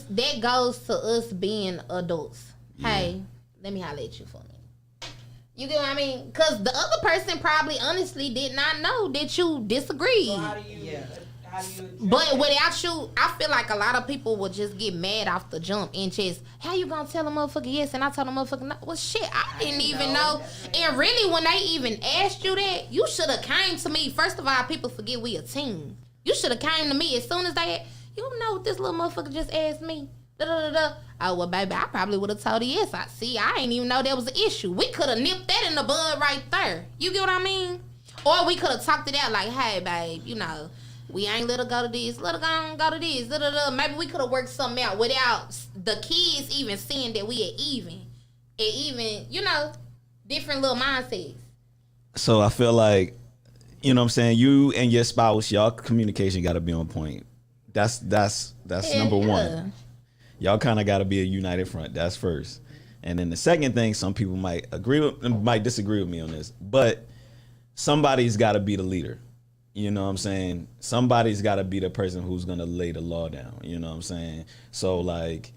that goes to us being adults. Yeah. Hey, let me holler at you for a minute. You get what I mean? Because the other person probably honestly did not know that you disagreed. So how do you But without you, I feel like a lot of people will just get mad off the jump and just, how you gonna tell a motherfucker yes and I told a motherfucker no? Well, shit, I didn't even know. And really, when they even asked you that, you should have came to me. First of all, people forget we a team. You should have came to me as soon as you don't know what this little motherfucker just asked me. Da, da, da, da. Oh, well, baby, I probably would have told her yes. I ain't even know there was an issue. We could have nipped that in the bud right there. You get what I mean? Or we could have talked it out like, hey, babe, we ain't let her go to this, let her go to this, da, da, da. Maybe we could have worked something out without the kids even seeing that we are even. And even, different little mindsets. So I feel like, you know what I'm saying, you and your spouse, y'all communication got to be on point. That's number one. Y'all kind of got to be a united front. That's first. And then the second thing, some people might disagree with me on this, but somebody's got to be the leader. You know what I'm saying? Somebody's got to be the person who's going to lay the law down. You know what I'm saying? So, like,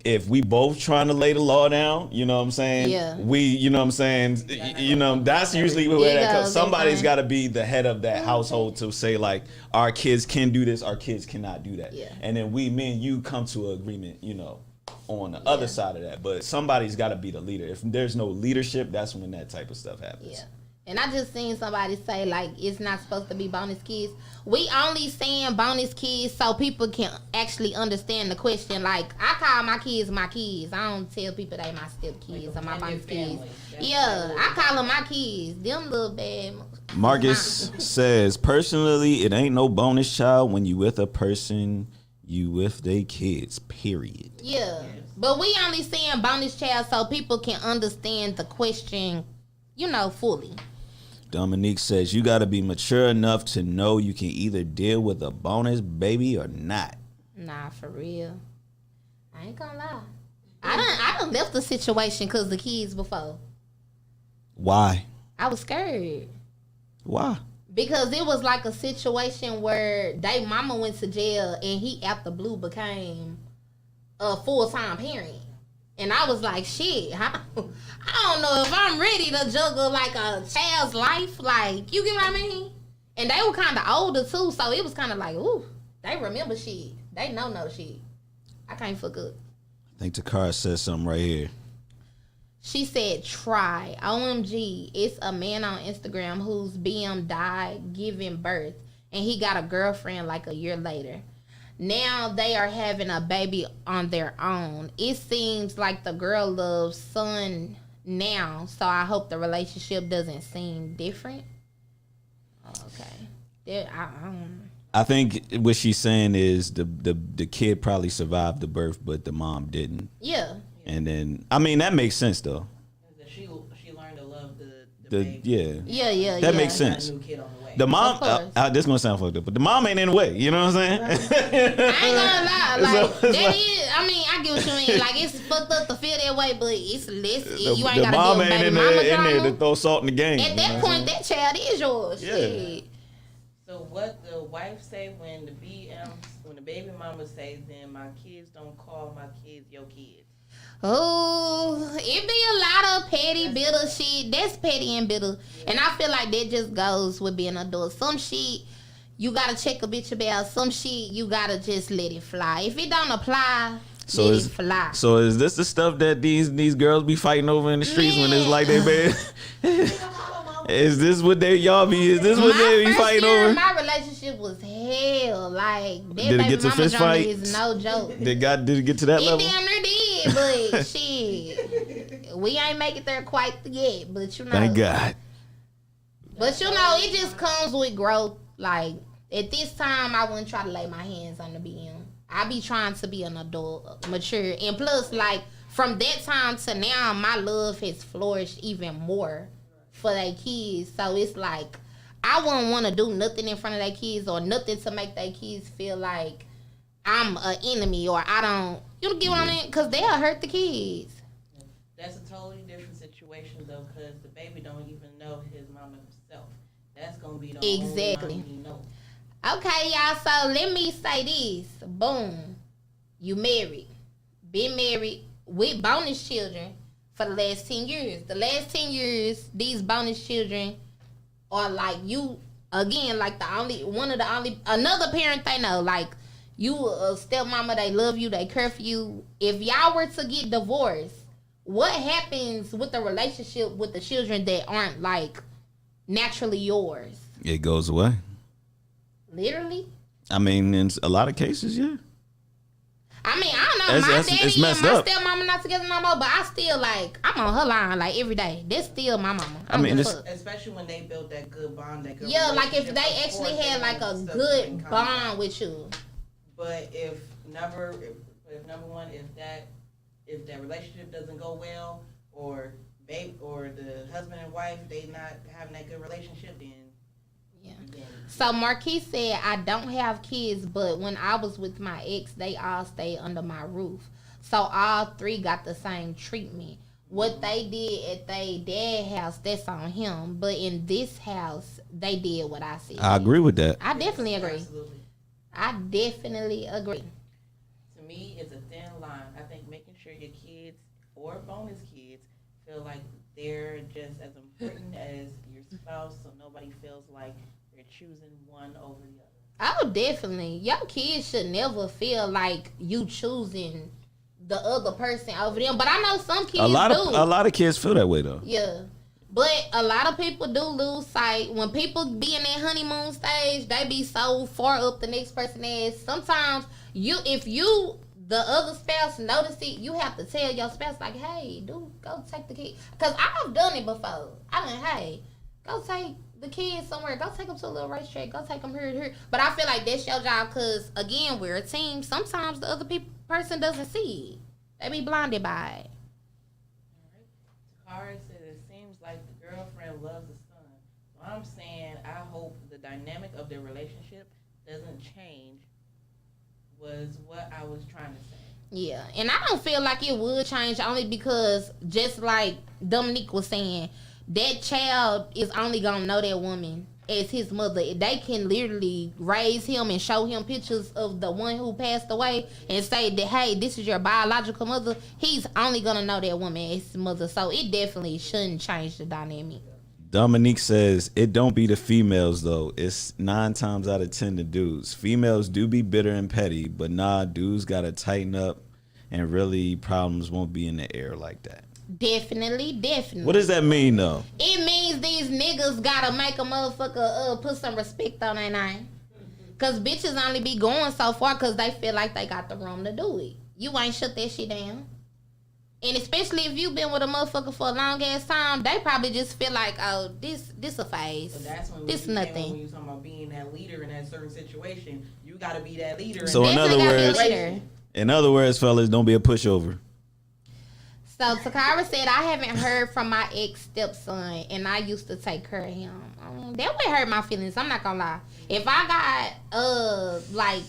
if we both trying to lay the law down, you know what I'm saying? Yeah. You know what I'm saying? That's usually where that comes. Somebody's got to be the head of that household to say, like, our kids can do this, our kids cannot do that. Yeah. And then me and you come to an agreement, on the other side of that. But somebody's got to be the leader. If there's no leadership, that's when that type of stuff happens. Yeah. And I just seen somebody say, like, it's not supposed to be bonus kids. We only saying bonus kids so people can actually understand the question. Like, I call my kids my kids. I don't tell people they my step kids or my bonus kids. Yeah, I call them my kids. Them little bad. Marcus says, personally, it ain't no bonus child when you with a person, you with they kids, period. Yeah. But we only saying bonus child so people can understand the question, fully. Dominique says, you got to be mature enough to know you can either deal with a bonus baby or not. Nah, for real. I ain't gonna lie. I done left the situation because the kids before. Why? I was scared. Why? Because it was like a situation where they mama went to jail and he out the blue became a full-time parent. And I was like, shit, I don't know if I'm ready to juggle like a child's life. Like, you get what I mean? And they were kind of older too, so it was kind of like, ooh, they remember shit. They know shit. I can't fuck up. I think Takara says something right here. She said, try. OMG, it's a man on Instagram whose BM died giving birth, and he got a girlfriend like a year later. Now they are having a baby on their own. It seems like the girl loves son now, so I hope the relationship doesn't seem different. Okay. I think what she's saying is the kid probably survived the birth, but the mom didn't. Yeah. And then, I mean, that makes sense, though. She learned to love the baby. Yeah. That makes sense. New kid on the way. The mom, this gonna sound fucked up, but the mom ain't in the way. You know what I'm saying? I ain't gonna lie. Like, I get what you mean. Like, it's fucked up to feel that way, but it's less. You ain't the gotta mom deal with ain't baby in mama there drama. to throw salt in the game. At that point, that child is yours. Yeah. Shit. So what the wife say when the baby mama say, then my kids don't call my kids your kids. Oh, it be a lot of petty, bitter shit. That's petty and bitter. Yeah. And I feel like that just goes with being an adult. Some shit, you gotta check a bitch about. Some shit, you gotta just let it fly. If it don't apply, let it fly. So is this the stuff that these girls be fighting over in the streets when it's like they bad? Is this what they be fighting over? My relationship was hell. Like, that did it get to fist fight? Is no joke. Did it get to that level? It damn near did, but shit, we ain't make it there quite yet. But thank God. But it just comes with growth. Like, at this time, I wouldn't try to lay my hands on the BM. I be trying to be an adult, mature, and plus, like, from that time to now, my love has flourished even more for their kids. So it's like, I wouldn't want to do nothing in front of their kids or nothing to make their kids feel like I'm an enemy or I don't, you get what I mean? Because they'll hurt the kids. That's a totally different situation though, because the baby don't even know his mama himself. That's going to be the only mama he know. Okay, y'all, so let me say this. Boom. You married. Been married with bonus children for the last 10 years. The last 10 years, these bonus children are like you, again, like another parent they know. Like, you a stepmama, they love you, they care for you. If y'all were to get divorced, what happens with the relationship with the children that aren't, like, naturally yours? It goes away. Literally? I mean, in a lot of cases, yeah. I mean, I don't know. My daddy and my stepmama not together no more, but I still like I'm on her line like every day. That's still my mama. I mean, it's, especially when they built that good bond, that good like if relationship, they of actually course had they like a want stuff good in contact. bond with you. But if number one, if that relationship doesn't go well, or the husband and wife they not having that good relationship, then So Marquise said, I don't have kids, but when I was with my ex, they all stayed under my roof. So all three got the same treatment. What they did at their dad's house, that's on him. But in this house, they did what I said. I agree with that. I definitely agree. Absolutely. I definitely agree. To me, it's a thin line. I think making sure your kids or bonus kids feel like they're just as important as your spouse, so nobody feels like they're choosing one over the other. Oh, definitely. Your kids should never feel like you choosing the other person over them. But I know some kids A lot of kids feel that way though. Yeah. But a lot of people do lose sight. When people be in that honeymoon stage, they be so far up the next person's ass. Sometimes if the other spouse notice it, you have to tell your spouse like, hey, dude, go take the kid. Because I've done it before. Hey, go take the kids somewhere. Go take them to a little racetrack. Go take them here. But I feel like that's your job because, again, we're a team. Sometimes the other person doesn't see it. They be blinded by it. Takara said it seems like the girlfriend loves the son. So I'm saying I hope the dynamic of their relationship doesn't change was what I was trying to say. Yeah, and I don't feel like it would change only because just like Dominique was saying, that child is only gonna know that woman as his mother. They can literally raise him and show him pictures of the one who passed away and say that, hey, this is your biological mother. He's only gonna know that woman as his mother. So it definitely shouldn't change the dynamic. Dominique says it don't be the females though. It's 9 times out of 10 the dudes. Females do be bitter and petty, but nah, dudes gotta tighten up, and really problems won't be in the air like that. Definitely. What does that mean though? It means these niggas gotta make a motherfucker put some respect on their name. Cause bitches only be going so far cause they feel like they got the room to do it. You ain't shut that shit down. And especially if you've been with a motherfucker for a long ass time, they probably just feel like, oh, this a phase. So that's when this nothing. When you talking about being that leader in that certain situation, you gotta be that leader. So in other words, fellas, don't be a pushover. So Takara said, I haven't heard from my ex stepson, and I used to take care of him. That would hurt my feelings. I'm not gonna lie. If I got like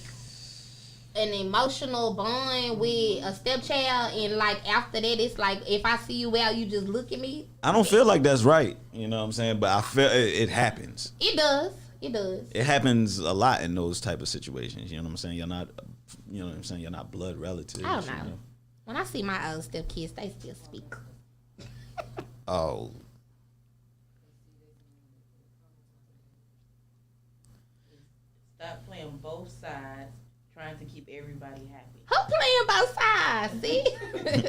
an emotional bond with a stepchild, and like after that, it's like if I see you out, you just look at me. I don't feel like that's right. You know what I'm saying? But I feel it happens. It does. It does. It happens a lot in those type of situations. You know what I'm saying? You're not, you know what I'm saying? You're not blood relatives. I don't know. You know? When I see my old stepkids, they still speak. Oh. Stop playing both sides, trying to keep everybody happy. Who playing both sides? See?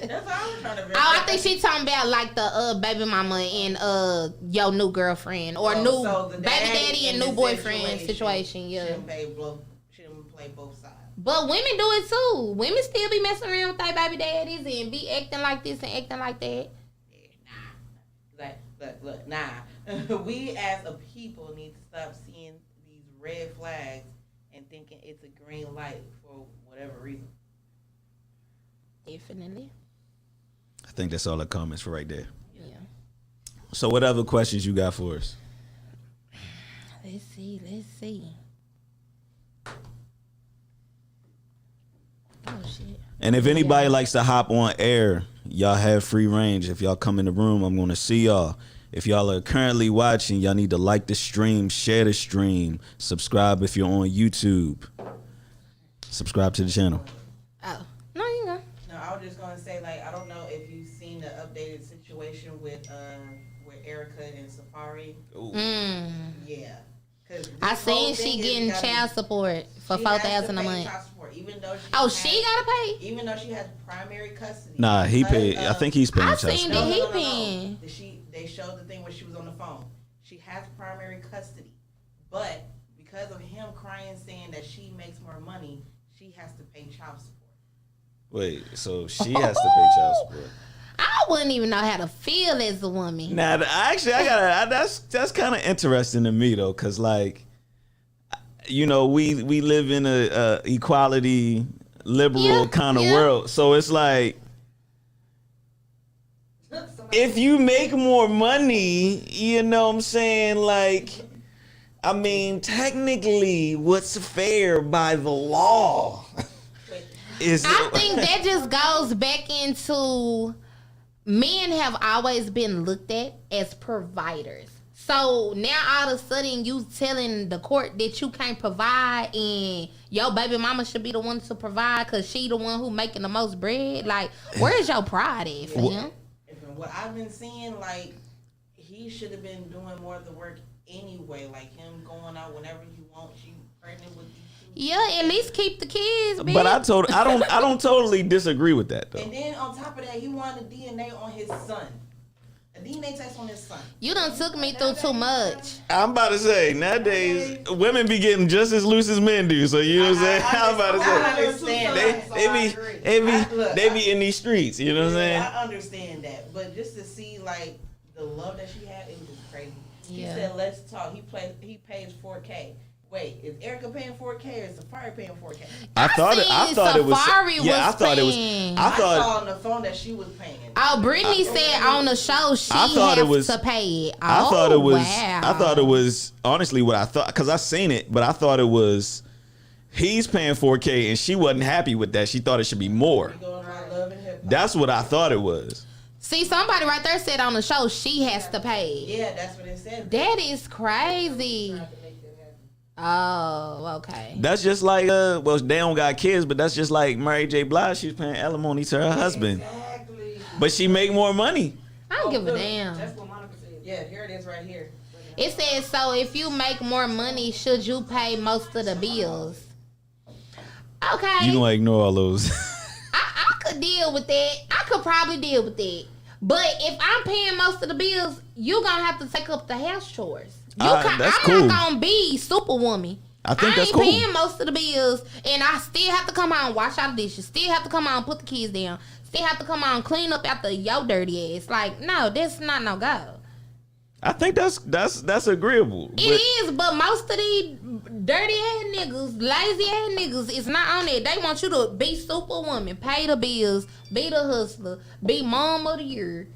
That's all I'm trying to. I think she talking about like the baby mama and your new girlfriend or new so the baby daddy and new boyfriend situation. Yeah. Shouldn't play both sides. But women do it too. Women still be messing around with their baby daddies and be acting like this and acting like that. Yeah, nah. Look, nah. We as a people need to stop seeing these red flags and thinking it's a green light for whatever reason. Definitely. I think that's all the comments for right there. Yeah. So what other questions you got for us? Let's see. Oh shit. And if anybody likes to hop on air, y'all have free range. If y'all come in the room, I'm going to see y'all. If y'all are currently watching, y'all need to like the stream, share the stream, subscribe if you're on YouTube. Subscribe to the channel. Oh. No, you go. No, I was just gonna say, like, I don't know if you've seen the updated situation with Erica and Safari. Yeah. I seen she getting child support for $4,000 a month. Even though she gotta pay? Even though she has primary custody. Nah, he paid. I think he's paying child support. I seen that he paying. They showed the thing when she was on the phone. She has primary custody, but because of him crying, saying that she makes more money, she has to pay child support. Wait, so she has to pay child support. I wouldn't even know how to feel as a woman. Now, actually, that's kind of interesting to me though, cause like, you know, we live in a equality, liberal kind of world, so it's like, if you make more money, you know what I'm saying, like, I mean, technically, what's fair by the law is. I think that just goes back into men have always been looked at as providers. So now all of a sudden you telling the court that you can't provide and your baby mama should be the one to provide because she the one who making the most bread. Like, where's your pride at for him? From what I've been seeing, like, he should have been doing more of the work anyway. Like, him going out whenever he wants, you pregnant with you. Yeah, at least keep the kids, bitch. But I don't totally disagree with that though. And then on top of that, he wanted DNA on his son. A DNA test on his son. You done took me through too much. I'm about to say, nowadays, women be getting just as loose as men do. So you know what I'm saying? I'm about to say, they be in these streets. You know what I'm saying? I understand that, but just to see like the love that she had, it was just crazy. Yeah. He said, "Let's talk." He pays $4K. Wait, is Erica paying $4K or is Safari paying $4K? I thought it was. Yeah, I thought it was. I saw on the phone that she was paying. Oh, Brittany said on the show she has to pay it. I thought it was. Wow. I thought it was honestly what I thought, because I seen it, but I thought it was he's paying $4K and she wasn't happy with that. She thought it should be more. That's what I thought it was. See, somebody right there said on the show she has to pay. Yeah, that's what it said. That is crazy. Oh, okay. That's just like well, they don't got kids, but that's just like Mary J. Blige. She's paying alimony to her husband, but she make more money. I don't give a damn. That's what Monica said. Yeah, here it is right here. It says, so if you make more money, should you pay most of the bills? Okay. You gonna ignore all those? I could deal with that. I could probably deal with that. But if I'm paying most of the bills, you gonna have to take up the house chores. That's cool. I'm not gonna be superwoman. I think that's cool. I ain't paying most of the bills, and I still have to come out and wash all the dishes. Still have to come out and put the kids down. Still have to come out and clean up after your dirty ass. Like, no, that's not no go. I think that's agreeable. It is, but most of these dirty ass niggas, lazy ass niggas, is not on it. They want you to be superwoman, pay the bills, be the hustler, be mom of the year.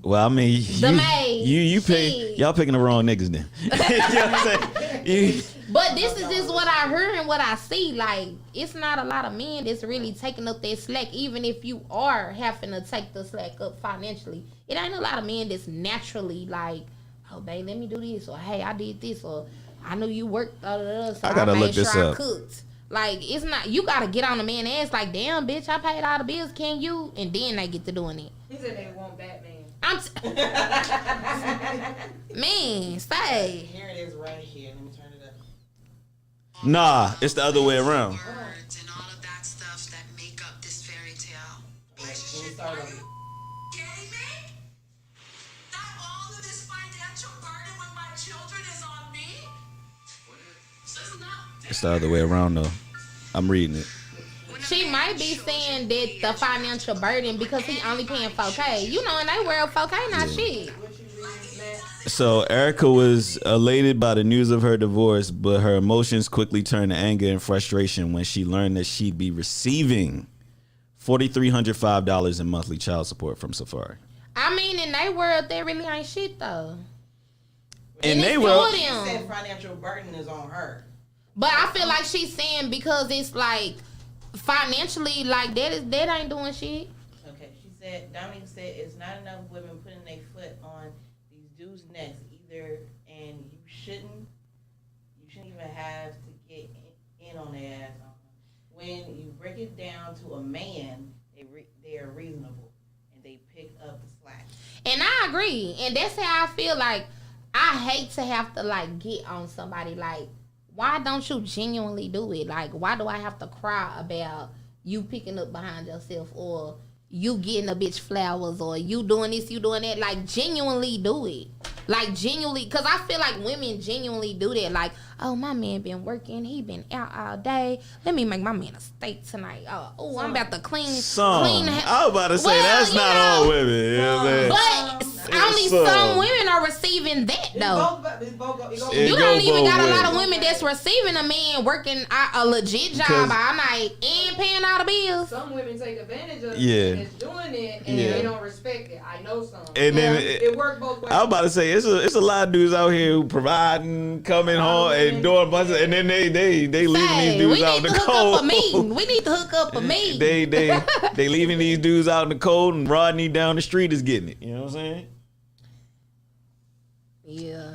Well, I mean, you Shit. pay, y'all picking the wrong niggas then. You know what I'm saying? But this is just what I heard and what I see. Like, it's not a lot of men that's really taking up that slack. Even if you are having to take the slack up financially, it ain't a lot of men that's naturally like, oh, babe, let me do this, or hey, I did this, or I know you worked, so I gotta made look this sure up. I cooked. Like, it's not, you gotta get on the man's ass like, damn, bitch, I paid all the bills, can you? And then they get to doing it. He said they want Batman. Man, say. Here it is right here. Let me turn it up. Nah, it's the other way around. Words and all of that stuff that make up this fairy tale. Relationship. Are you Kidding me? That all of this financial burden when my children is on me? This is not. It's the other way around though. I'm reading it. She might be saying that the financial burden because he only paying $4K. You know, in that world, $4K not shit. So Erica was elated by the news of her divorce, but her emotions quickly turned to anger and frustration when she learned that she'd be receiving $4,305 in monthly child support from Safari. I mean, in that world, that really ain't shit though. And they it's were. for She them. said financial burden is on her. But I feel like she's saying because it's like financially, like that ain't doing shit. Okay, she said, Dominique said it's not enough women putting their foot on these dudes' necks either, and you shouldn't even have to get in on their ass. When you break it down to a man, they are reasonable and they pick up the slack. And I agree, and that's how I feel. Like, I hate to have to like get on somebody. Like, why don't you genuinely do it? Like, why do I have to cry about you picking up behind yourself, or you getting a bitch flowers, or you doing this, you doing that? Like, genuinely do it. Like genuinely, because I feel like women genuinely do that. Like, oh, my man been working, he been out all day. Let me make my man a steak tonight. Oh, I'm about to clean. I was about to say that's not all women. You know what I'm saying? But only some women are receiving that though. You don't even got a lot of women that's receiving a man working a legit job all night and paying all the bills. Some women take advantage of Yeah. it and doing it, and they don't respect it. I know some. And then it worked both ways. I was about to say it's a lot of dudes out here who providing, coming home, and doing a bunch of, and then they leaving these dudes out in the cold. We need to hook up a meeting. They leaving these dudes out in the cold, and Rodney down the street is getting it. You know what I'm saying? Yeah.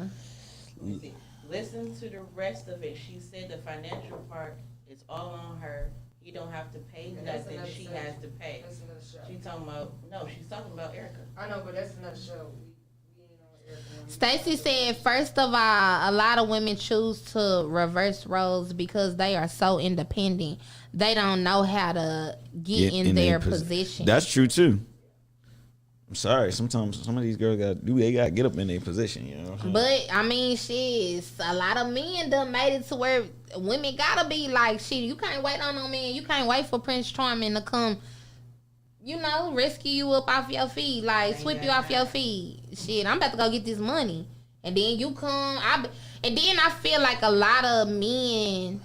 Listen to the rest of it. She said the financial part is all on her. You don't have to pay nothing. She has to pay. That's another show. She's talking about Erica. I know, but that's another show. We ain't on Erica. Stacy said, first of all, a lot of women choose to reverse roles because they are so independent. They don't know how to get in their position. That's true too. I'm sorry. Sometimes some of these girls got to get up in their position. You know what I'm saying? But I mean, shit, a lot of men done made it to where women gotta be like, shit, you can't wait on no man. You can't wait for Prince Charming to come, rescue you up off your feet, like sweep you off your feet. Shit, I'm about to go get this money, and then you come. And then I feel like a lot of men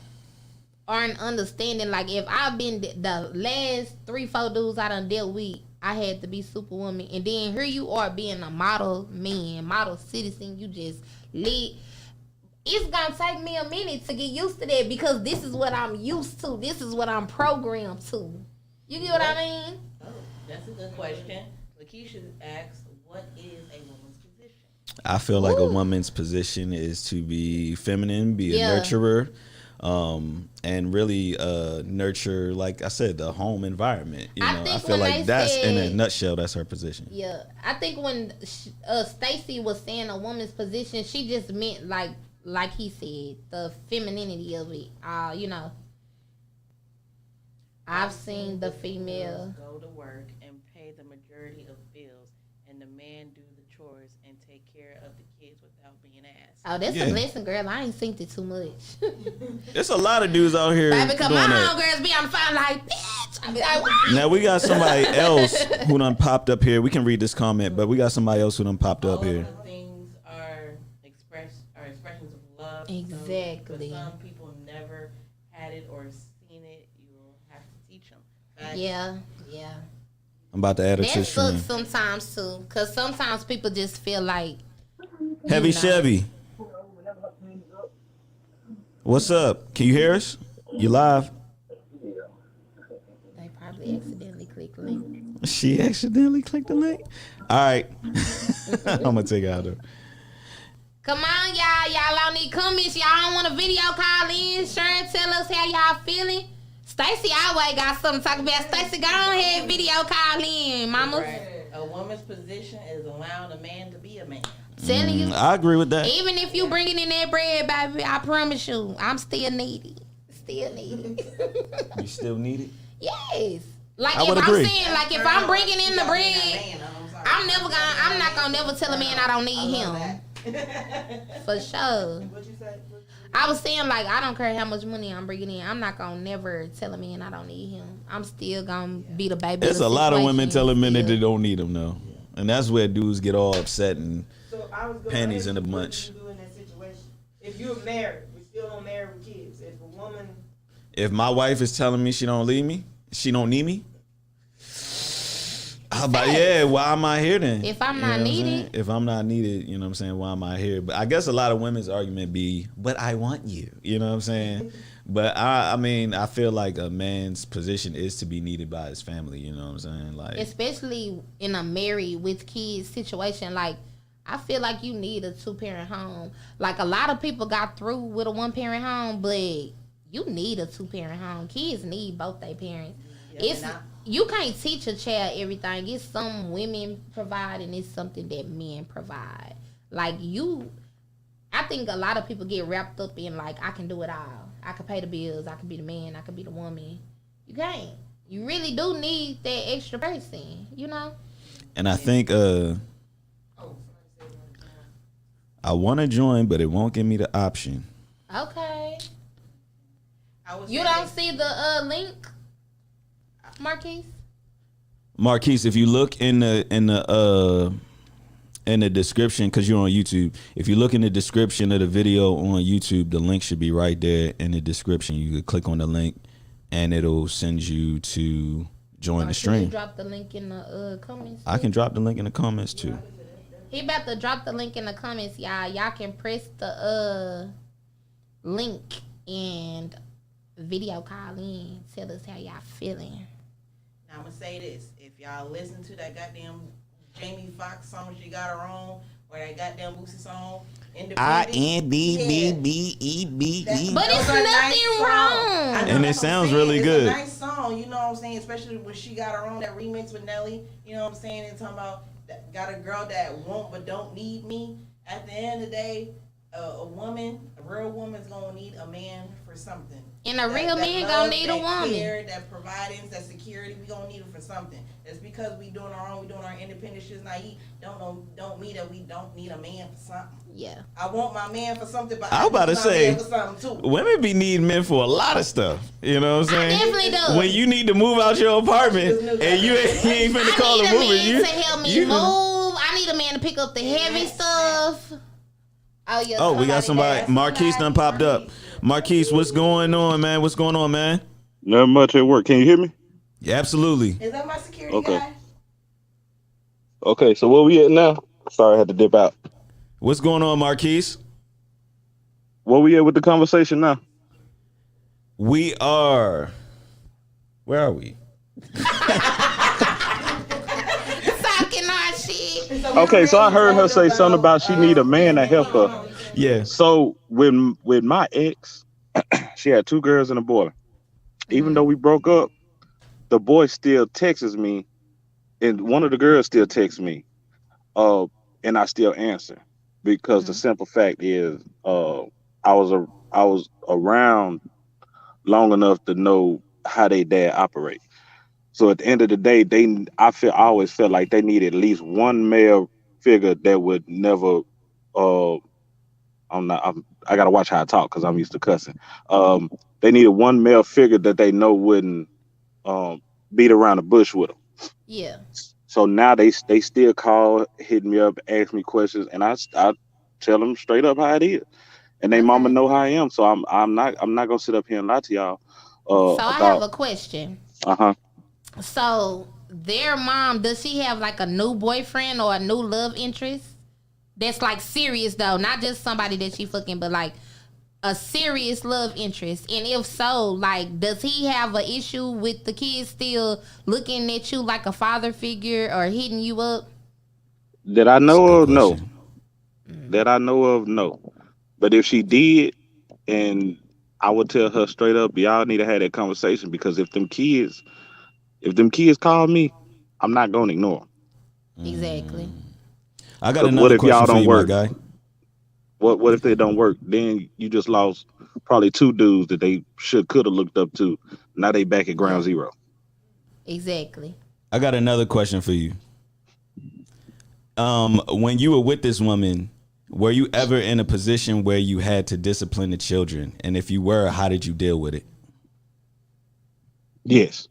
aren't understanding. Like, if I've been the last 3-4 dudes I done dealt with, I had to be superwoman, and then here you are being a model man, model citizen. You just lit. It's gonna take me a minute to get used to that because this is what I'm used to. This is what I'm programmed to. You get what I mean? Oh, that's a good question. Lakeisha asks, "What is a woman's position?" I feel like a woman's position is to be feminine, be a nurturer. And really nurture, like I said, the home environment. I feel like that's, in a nutshell, that's her position. Yeah, I think when Stacy was saying a woman's position, she just meant like he said, the femininity of it. I've seen the female go to work and pay the majority of bills, and the man do the chores and take care of the kids without being asked. Oh, that's a blessing, girl. I ain't seen it too much. There's a lot of dudes out here Baby, because doing my that. homegirls be on the phone like, bitch. I be like, what? Now we got somebody else who done popped up here. We can read this comment, but we got somebody else who done popped up here. All of the things are expressions of love. Exactly. So, some people never had it or seen it. You will have to teach them. Yeah. I'm about to add it to the That stream. sucks sometimes too, because sometimes people just feel like Heavy Chevy. What's up? Can you hear us? You live? they probably accidentally clicked link. She accidentally clicked the link. All right. I'm gonna take it out of. Come on, y'all. Y'all don't need comments. Y'all don't want a video call in. Sure, tell us how y'all feeling. Stacy always got something to talk about. Stacy, go on ahead, video call in, mama. Right. A woman's position is allowing a man to be a man. Telling you. I agree with that. Even if you bringing in that bread, baby, I promise you, I'm still needy. You still need it? Yes. Like, I if would I'm agree. saying, like, if I'm bringing in the bread, I'm not gonna never tell a man I don't need him. For sure. What you say? I was saying, like, I don't care how much money I'm bringing in. I'm not gonna never tell a man I don't need him. I'm still gonna be the baby. There's a lot of women telling men that they don't need them, though. And that's where dudes get all upset and So I was gonna panties ask in a you, bunch. What do you do in that situation? If you're married, we still don't marry with kids. If a woman, If my wife is telling me she don't need me, I'm like, yeah, why am I here then? If I'm You not know what needed. saying? If I'm not needed, you know what I'm saying, why am I here? But I guess a lot of women's argument be, but I want you. You know what I'm saying? But I mean, I feel like a man's position is to be needed by his family, you know what I'm saying? Like, Especially in a married with kids situation, like, I feel like you need a 2-parent home. Like, a lot of people got through with a 1-parent home, but you need a 2-parent home. Kids need both their parents. You can't teach a child everything. It's some women provide, and it's something that men provide. Like, I think a lot of people get wrapped up in, like, I can do it all. I can pay the bills. I can be the man. I can be the woman. You can't. You really do need that extra person, you know? and I think, I want to join, but it won't give me the option. Okay. You don't see the link, Marquise? Marquise, if you look in the description, because you're on YouTube, if you look in the description of the video on YouTube, the link should be right there in the description. You could click on the link, and it'll send you to join the stream. Can you drop the link in the comments? I can drop the link in the comments too. He about to drop the link in the comments, y'all. Y'all can press the link and video call in. Tell us how y'all feeling. Now I'm gonna say this: if y'all listen to that goddamn Jamie Foxx song she got her own, or that goddamn Boosie song, INDBBEBE. But it's nothing wrong. And it sounds really good. It's a nice song, you know what I'm saying? Especially when she got her own that remix with Nelly. You know what I'm saying? And talking about got a girl that won't but don't need me. At the end of the day, a real woman's gonna need a man for something. And a real man gonna need a woman. Care, that providence, that security, we gonna need it for something. It's because we doing our own, we doing our independent shit. Naive. Don't mean that we don't need a man for something. Yeah. I want my man for something, but I was about to say, for something too. women be needing men for a lot of stuff. You know what I'm saying? I definitely do. When you need to move out your apartment and you ain't finna call a mover, I need a man to help me move. I need a man to pick up the heavy stuff. Oh yeah. Oh, we got somebody. Marquise done popped up. Marquise, what's going on, man? What's going on, man? Not much at work. Can you hear me? Yeah, absolutely. Is that my security guy? Okay, so where we at now? Sorry, I had to dip out. What's going on, Marquise? Where we at with the conversation now? We are. Where are we? Talking our shit. Okay, so I heard her say something about she need a man to help her. Yeah. So with my ex, she had 2 girls and a boy. Even though we broke up, the boy still texts me, and one of the girls still texts me, and I still answer because the simple fact is, I was around long enough to know how they dad operate. So at the end of the day, I always felt like they needed at least one male figure that would never. I gotta watch how I talk because I'm used to cussing. They needed one male figure that they know wouldn't beat around the bush with them. Yeah. So now they still call, hit me up, ask me questions, and I tell them straight up how it is, and they mama know how I am. So I'm not gonna sit up here and lie to y'all. So I have a question. So their mom, does she have like a new boyfriend or a new love interest? That's like serious though, not just somebody that she fucking, but like a serious love interest. And if so, like, does he have an issue with the kids still looking at you like a father figure or hitting you up? That I know of, no. That I know of, no. But if she did, and I would tell her straight up, y'all need to have that conversation, because if them kids call me, I'm not gonna ignore them. Exactly. I got another question for you, my guy. What if they don't work? Then you just lost probably 2 dudes that they could have looked up to. Now they back at ground zero. Exactly. I got another question for you. When you were with this woman, were you ever in a position where you had to discipline the children? And if you were, how did you deal with it? Yes.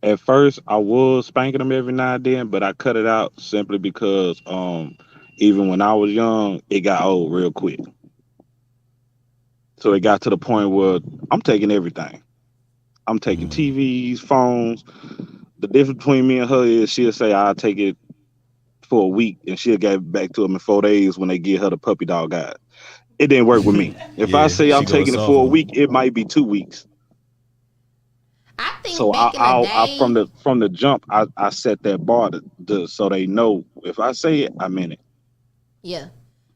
At first I was spanking them every now and then, but I cut it out simply because even when I was young, it got old real quick. So it got to the point where I'm taking everything. I'm taking TVs, phones. The difference between me and her is she'll say I'll take it for a week, and she'll get it back to them in 4 days when they give her the puppy dog guide. It didn't work with me. If I say I'm taking it for a week, it might be 2 weeks. I think so back in the day, from the jump, I set that bar so they know if I say it, I mean it. Yeah.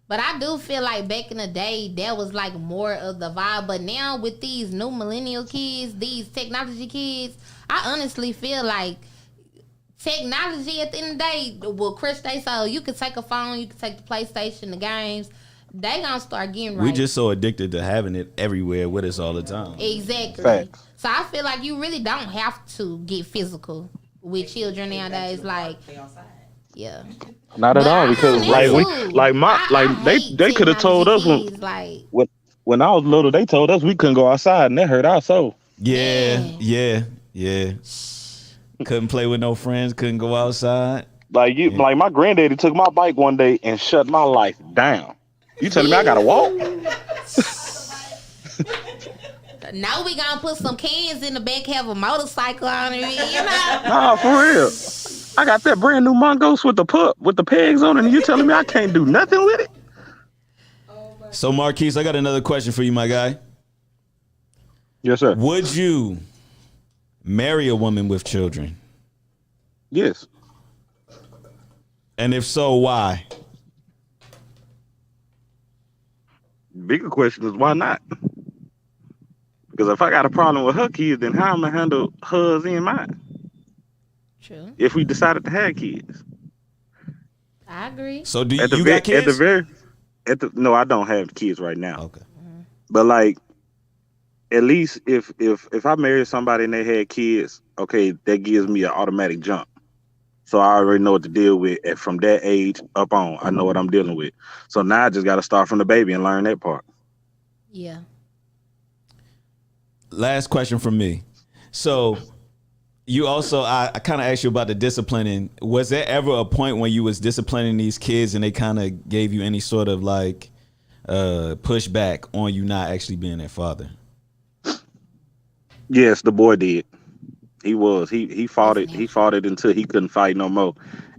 But I do feel like back in the day, that was like more of the vibe. But now with these new millennial kids, these technology kids, I honestly feel like technology at the end of the day will crush their soul. You could take a phone, you could take the PlayStation, the games. They gonna start getting right. We just so addicted to having it everywhere with us all the time. Exactly. Facts. So I feel like you really don't have to get physical with children nowadays. Like, Yeah. Not at But all, I'm because on that like when too. I hate they could have technology told us kids. Like, when when I was little, they told us we couldn't go outside, and that hurt our soul. Yeah, man. yeah, yeah. Couldn't play with no friends. Couldn't go outside. Yeah. Like my granddaddy took my bike one day and shut my life down. You telling me I gotta walk? Now we gonna put some cans in the back, have a motorcycle on it, you know? Nah, for real. I got that brand new Mongoose with the pegs on it, and you telling me I can't do nothing with it? So Marquise, I got another question for you, my guy. Yes, sir. Would you marry a woman with children? Yes. And if so, why? Bigger question is why not? Because if I got a problem with her kids, then how am I handle hers and mine? True. If we decided to have kids, I agree. So do at the you got at the kids? very no, I don't have kids right now. Okay. But like, at least if I married somebody and they had kids, okay, that gives me an automatic jump. So I already know what to deal with. And from that age up on, I know what I'm dealing with. So now I just got to start from the baby and learn that part. Yeah. Last question from me. So you also, I kind of asked you about the disciplining. Was there ever a point when you was disciplining these kids and they kind of gave you any sort of like pushback on you not actually being their father? Yes, the boy did. He was. He fought That's it. He natural. fought it until he couldn't fight no more.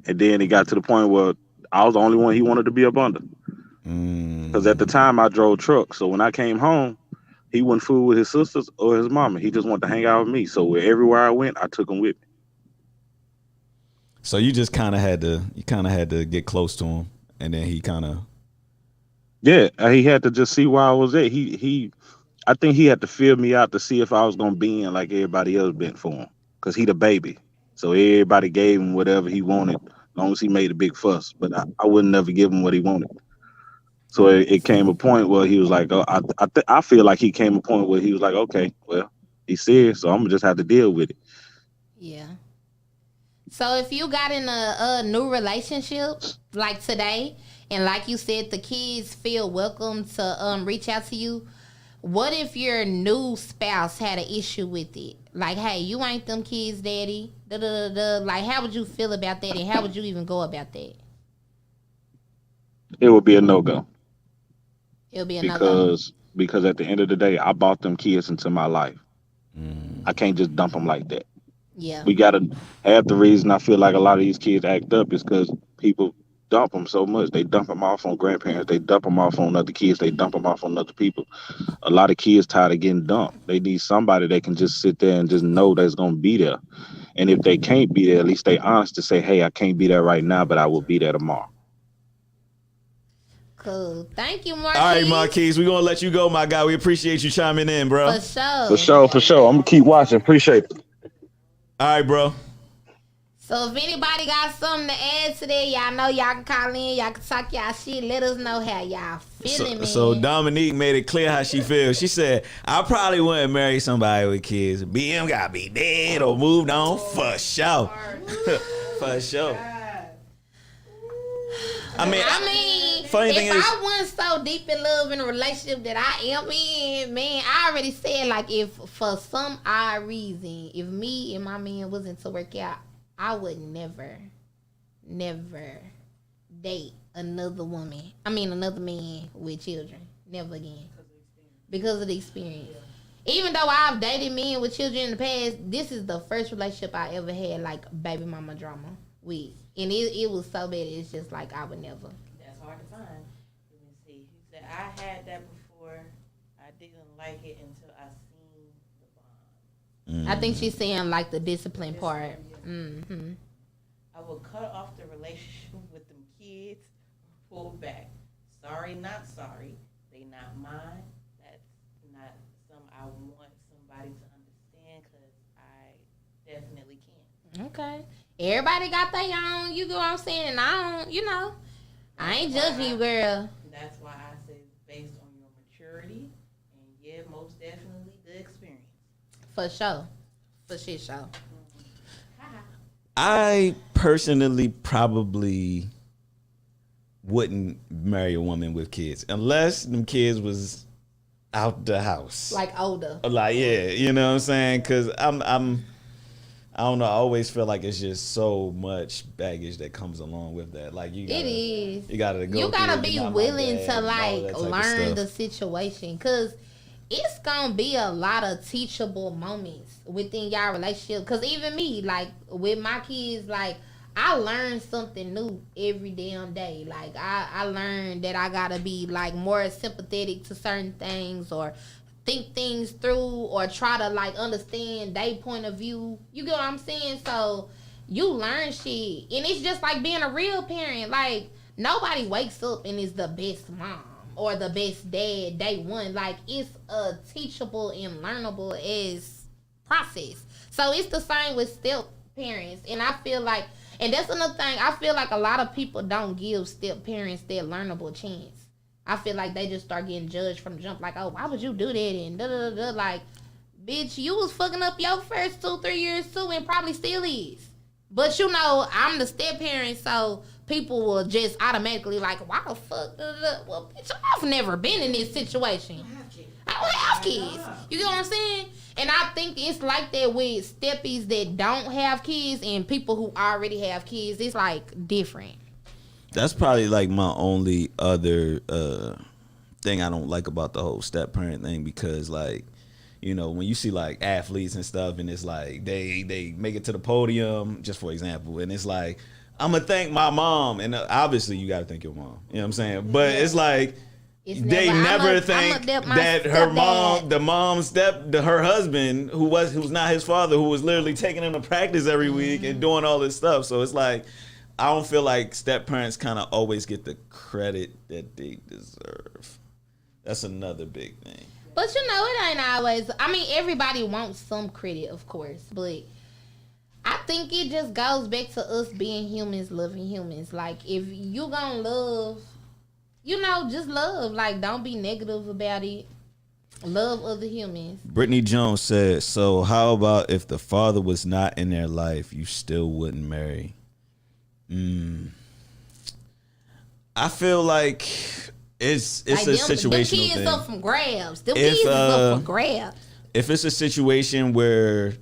And then he got to the point where I was the only one he wanted to be up under. Because at the time I drove trucks. So when I came home, he wouldn't fool with his sisters or his mama. He just wanted to hang out with me. So everywhere I went, I took him with me. So you just kind of had to get close to him, and then he kind of. Yeah, he had to just see where I was at. I think he had to feel me out to see if I was gonna bend like everybody else bent for him. Cause he the baby, so everybody gave him whatever he wanted, as long as he made a big fuss. But I would never give him what he wanted. So it came a point where he was like, oh, I feel like he came a point where he was like, okay, well, he's serious, so I'm gonna just have to deal with it. Yeah. So if you got in a new relationship like today, and like you said, the kids feel welcome to reach out to you. What if your new spouse had an issue with it? Like, hey, you ain't them kids, daddy. Da, da, da, da. Like, how would you feel about that, and how would you even go about that? It would be a no go It'll be a no go. because at the end of the day, I brought them kids into my life. I can't just dump them like that. Yeah. We gotta have the reason I feel like a lot of these kids act up is because people dump them so much. They dump them off on grandparents. They dump them off on other kids. They dump them off on other people. A lot of kids tired of getting dumped. They need somebody that can just sit there and just know that's gonna be there. And if they can't be there, at least they honest to say, "Hey, I can't be there right now, but I will be there tomorrow." Cool. Thank you, All right, Marquise. Marquise, we're gonna let you go, my guy. We appreciate you chiming in, bro. For sure. For sure, for sure. I'm gonna keep watching. Appreciate it. All right, bro. So if anybody got something to add to that, y'all know y'all can call in. Y'all can talk y'all shit. Let us know how y'all feeling, man. So Dominique made it clear how she feels. She said, I probably wouldn't marry somebody with kids. BM gotta be dead or moved on for sure. For sure. I mean, funny thing if is, I wasn't so deep in love in a relationship that I am in, man, I already said, like, if for some odd reason, if me and my man wasn't to work out, I would never date another man with children. Never again. Because of the experience. Even though I've dated men with children in the past, this is the first relationship I ever had, like, baby mama drama with. And it was so bad, it's just like I would never. That's hard to find. Let me see. He said, I had that before. I didn't like it until I seen the bond. I think she's saying, like, the discipline part. Yeah. Mm-hmm. I will cut off the relationship with them kids or pull back. Sorry, not sorry. They not mine. That's not something I want somebody to understand because I definitely can. Okay. Everybody got their own, you know what I'm saying? And I don't, I ain't judging you, girl. That's why I say it's based on your maturity and, yeah, most definitely the experience. For sure. For shit show. I personally probably wouldn't marry a woman with kids unless them kids was out the house. Like older. Like, yeah, you know what I'm saying? Because I don't know. I always feel like it's just so much baggage that comes along with that. Like you gotta go. You gotta be willing to like learn the situation, cause it's gonna be a lot of teachable moments within y'all relationship. Cause even me, like with my kids, like I learn something new every damn day. Like I learned that I gotta be like more sympathetic to certain things, or think things through, or try to like understand their point of view. You get what I'm saying? So you learn shit, and it's just like being a real parent. Like nobody wakes up and is the best mom or the best dad day one. Like it's a teachable and learnable as process. So it's the same with step parents, and I feel like, and that's another thing, I feel like a lot of people don't give step parents that learnable chance. I feel like they just start getting judged from the jump, like, oh, why would you do that? And da da da. Like, bitch, you was fucking up your first 2-3 years too, and probably still is. But you know, I'm the step parent, so people will just automatically like, why the fuck? Da, da, da. Well, bitch, I've never been in this situation. I don't have kids. You get what I'm saying? And I think it's like that with steppies that don't have kids and people who already have kids. It's like different. That's probably like my only other thing I don't like about the whole step parent thing, because like, you know, when you see like athletes and stuff, and it's like they make it to the podium, just for example, and it's like, I'm gonna thank my mom, and obviously you gotta thank your mom. You know what I'm saying? But it's like they never think that her mom, the mom's her husband, who's not his father, who was literally taking him to practice every week and doing all this stuff. So it's like, I don't feel like step parents kind of always get the credit that they deserve. That's another big thing. But you know, it ain't always. I mean, everybody wants some credit, of course, but I think it just goes back to us being humans, loving humans. Like, if you gonna love, you know, just love. Like, don't be negative about it. Love other humans. Brittany Jones said, so how about if the father was not in their life, you still wouldn't marry? I feel like it's like a situational thing. Them kids up from grabs. Them kids is up for grabs. If it's a situation where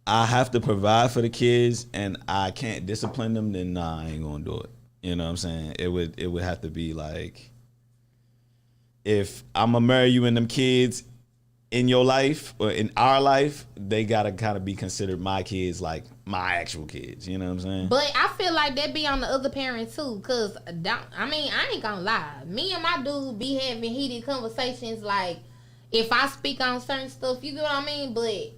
I have to provide for the kids and I can't discipline them, then nah, I ain't gonna do it. You know what I'm saying? It would have to be like, if I'm gonna marry you and them kids in your life or in our life, they gotta kind of be considered my kids, like my actual kids. You know what I'm saying? But I feel like that be on the other parent too, cause I ain't gonna lie. Me and my dude be having heated conversations. Like, if I speak on certain stuff, you get what I mean. But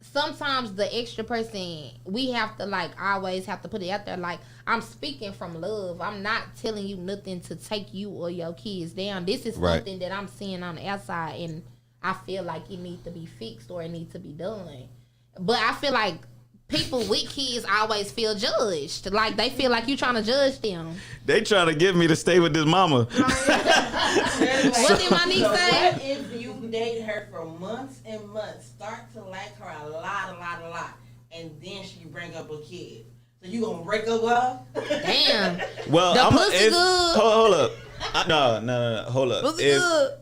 sometimes the extra person, we have to like always have to put it out there. Like, I'm speaking from love. I'm not telling you nothing to take you or your kids down. This is something that I'm seeing on the outside, and I feel like it needs to be fixed or it needs to be done. But I feel like people with kids always feel judged. Like, they feel like you trying to judge them. They trying to get me to stay with this mama. What did my niece say? What if you date her for months and months, start to like her a lot, and then she bring up a kid? So you gonna break up with her? Damn. Well, the pussy good. Hold up. No. Hold up. Pussy good.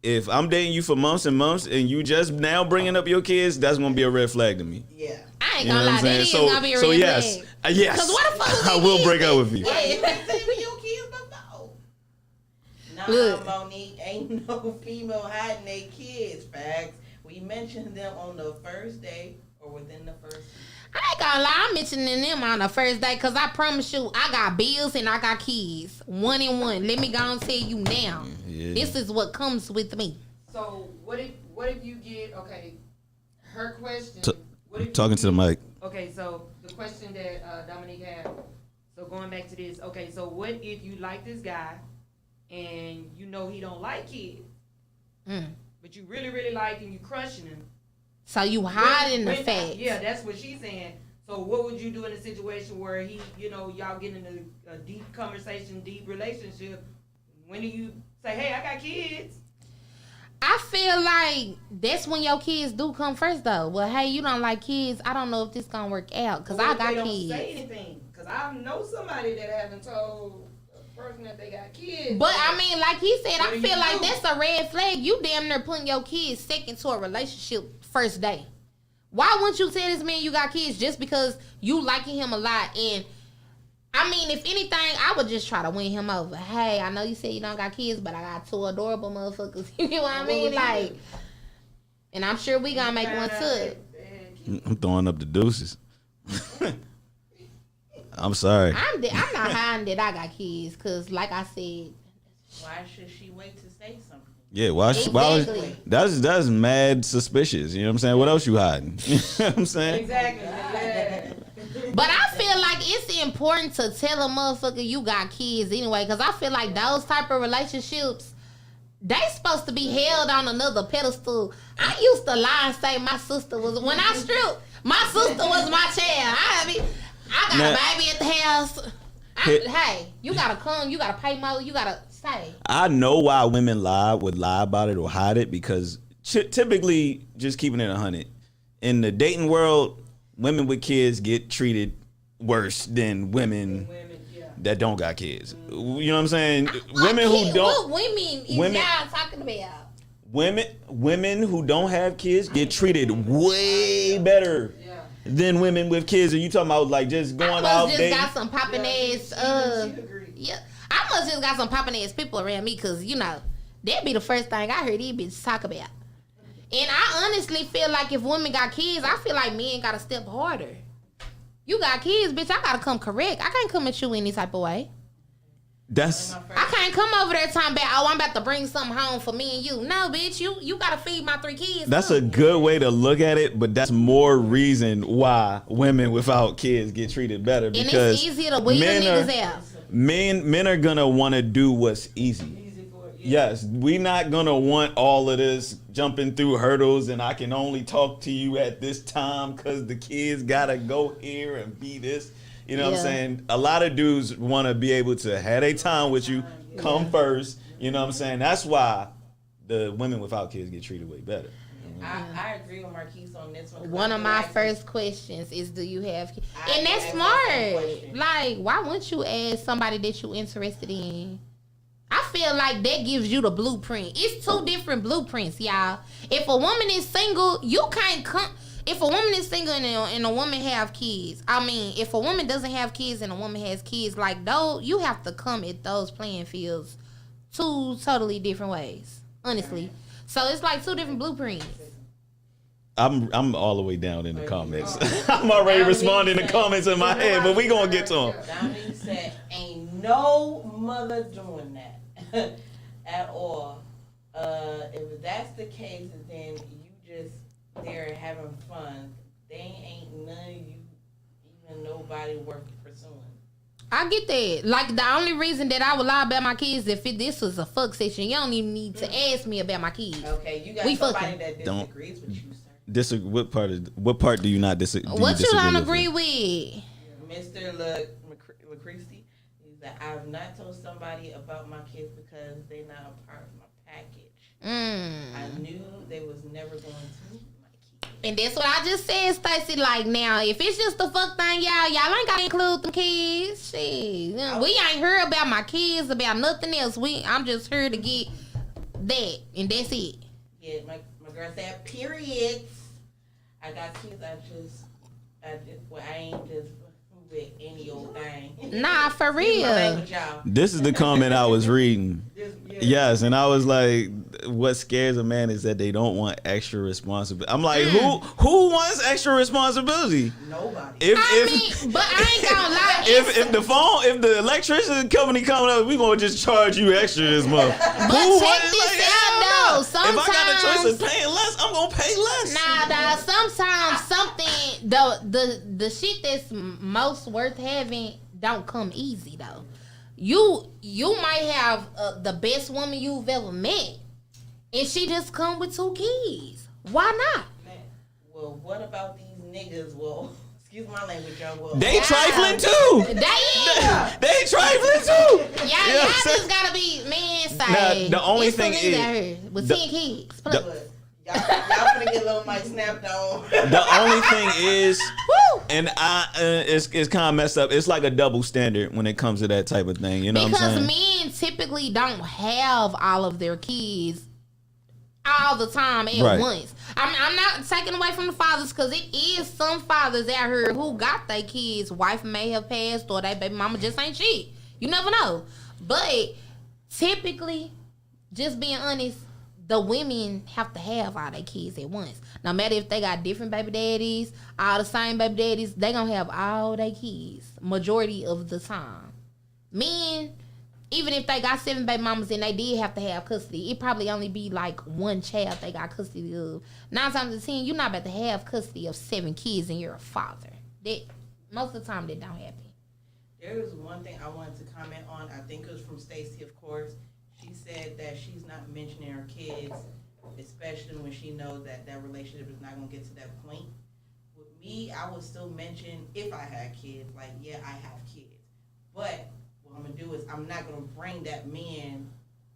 If I'm dating you for months and months and you just now bringing up your kids, that's gonna be a red flag to me. Yeah. I ain't gonna lie, that is gonna be a red flag. Yes. Cause what the fuck I will break up with you. Why you ain't stay with your kids before? Nah, Look. Monique, ain't no female hiding their kids. Facts. We mentioned them on the first day or within the first. I ain't gonna lie, I'm mentioning them on the first day, cause I promise you, I got bills and I got kids. 1 and 1. Let me go and tell you now. Yeah. This is what comes with me. So what if you get, okay, her question. Talking to the mic. Okay, so the question that Dominique had. So going back to this, okay, so what if you like this guy and you know he don't like kids, but you really, really like him, you crushing him. So you hiding the fact. Yeah, that's what she's saying. So what would you do in a situation where he, you know, y'all get into a deep conversation, deep relationship? When do you say, hey, I got kids? I feel like that's when your kids do come first, though. Well, hey, you don't like kids. I don't know if this gonna work out because I got they don't kids. say anything. Because I know somebody that haven't told a person that they got kids. But I mean, like he said, What I do feel you like do? that's a red flag. You damn near putting your kids second to a relationship first day. Why wouldn't you tell this man you got kids just because you liking him a lot? And I mean, if anything, I would just try to win him over. Hey, I know you said you don't got kids, but I got 2 adorable motherfuckers. You know what I mean? Like, and I'm sure we gonna make one too. I'm throwing up the deuces. I'm sorry. I'm not hiding that I got kids, cause like I said, Why should she wait to say something? Yeah, why Exactly. that's mad suspicious. You know what I'm saying? What else you hiding? You know what I'm saying? Exactly. Yeah. but I feel like it's important to tell a motherfucker you got kids anyway, cause I feel like those type of relationships, they supposed to be held on another pedestal. I used to lie and say my sister was when I stripped. My sister was my child. I got a baby at the house. Hey, you gotta come. You gotta pay more. You gotta stay. I know why women would lie about it or hide it because typically, just keeping it 100, in the dating world, women with kids get treated worse than women that don't got kids. You know what I'm saying? Women who don't. What women is y'all talking about? Women who don't have kids get treated way better than women with kids. And you talking about like just going out just dating? got some popping ass. Yeah, I must just got some popping ass people around me because you know that'd be the first thing I heard these bitches talk about. And I honestly feel like if women got kids, I feel like men gotta step harder. You got kids, bitch. I gotta come correct. I can't come at you any type of way. I can't come over there talking about, oh, I'm about to bring something home for me and you. No, bitch, you gotta feed my 3 kids. That's a good way to look at it, but that's more reason why women without kids get treated better. Because and it's easier to weed the niggas out. Men are gonna want to do what's easy. Yes, we not gonna want all of this jumping through hurdles and I can only talk to you at this time because the kids gotta go here and be this. You know what I'm saying? A lot of dudes want to be able to have a time with you, come first. You know what I'm saying? That's why the women without kids get treated way better. I agree with Marquise on this one. One of my first questions is, do you have kids? And that's smart. Like, why wouldn't you ask somebody that you interested in? I feel like that gives you the blueprint. It's 2 different blueprints, y'all. If a woman is single, you can't come. If a woman is single and a woman have kids, I mean, if a woman doesn't have kids and a woman has kids, like those, you have to come at those playing fields 2 totally different ways, honestly. So it's like 2 different blueprints. I'm all the way down in the comments. I'm already responding to comments in my head, but we gonna get to them. Dominique said, "Ain't no mother doing that at all. If that's the case, then you just there having fun. They ain't none of you, even nobody worth pursuing." I get that. Like, the only reason that I would lie about my kids if this was a fuck session, you don't even need to ask me about my kids. Okay, you got We somebody fucking. that disagrees with you, sir. What part do you not disagree? What you don't agree with? Mr. LaCreasy, he said, "I've not told somebody about my kids because they're not a part of my package. I knew they was never going to meet my kids." And that's what I just said, Stacey. Like, now, if it's just a fuck thing, y'all ain't gotta include them kids. Shit, we ain't heard about my kids, about nothing else. I'm just here to get that, and that's it. Yeah, my girl said, "Periods. I got kids. I ain't just with any old thing." Nah, for real. This is the comment I was reading. Yes, and I was like, what scares a man is that they don't want extra responsibility. I'm like, who wants extra responsibility? Nobody. But I ain't gonna lie. If the electricity company coming up, we gonna just charge you extra this month. But check this out, though. Sometimes, if I got a choice of paying less, I'm gonna pay less. Nah, sometimes something the shit that's most worth having don't come easy though. You might have the best woman you've ever met, and she just come with 2 kids. Why not? Well, what about these niggas? Well, excuse my language, y'all. Well, They trifling too. They trifling too. Y'all just gotta be man. Say the only thing is with 10 kids. But y'all gonna get little Mike snapped on. The only thing is, and it's kind of messed up. It's like a double standard when it comes to that type of thing. You know what I'm saying? Because men typically don't have all of their kids all the time at once. I'm not taking away from the fathers, because it is some fathers out here who got their kids. Wife may have passed, or their baby mama just ain't shit. You never know. But typically, just being honest, the women have to have all their kids at once. No matter if they got different baby daddies, all the same baby daddies, they gonna have all their kids majority of the time. Men, even if they got 7 baby mamas and they did have to have custody, it probably only be like one child they got custody of. 9 times out of 10, you're not about to have custody of 7 kids and you're a father. That most of the time that don't happen. There was one thing I wanted to comment on. I think it was from Stacey, of course. She said that she's not mentioning her kids, especially when she knows that that relationship is not going to get to that point. With me, I would still mention if I had kids, like, yeah, I have kids. But what I'm going to do is I'm not going to bring that man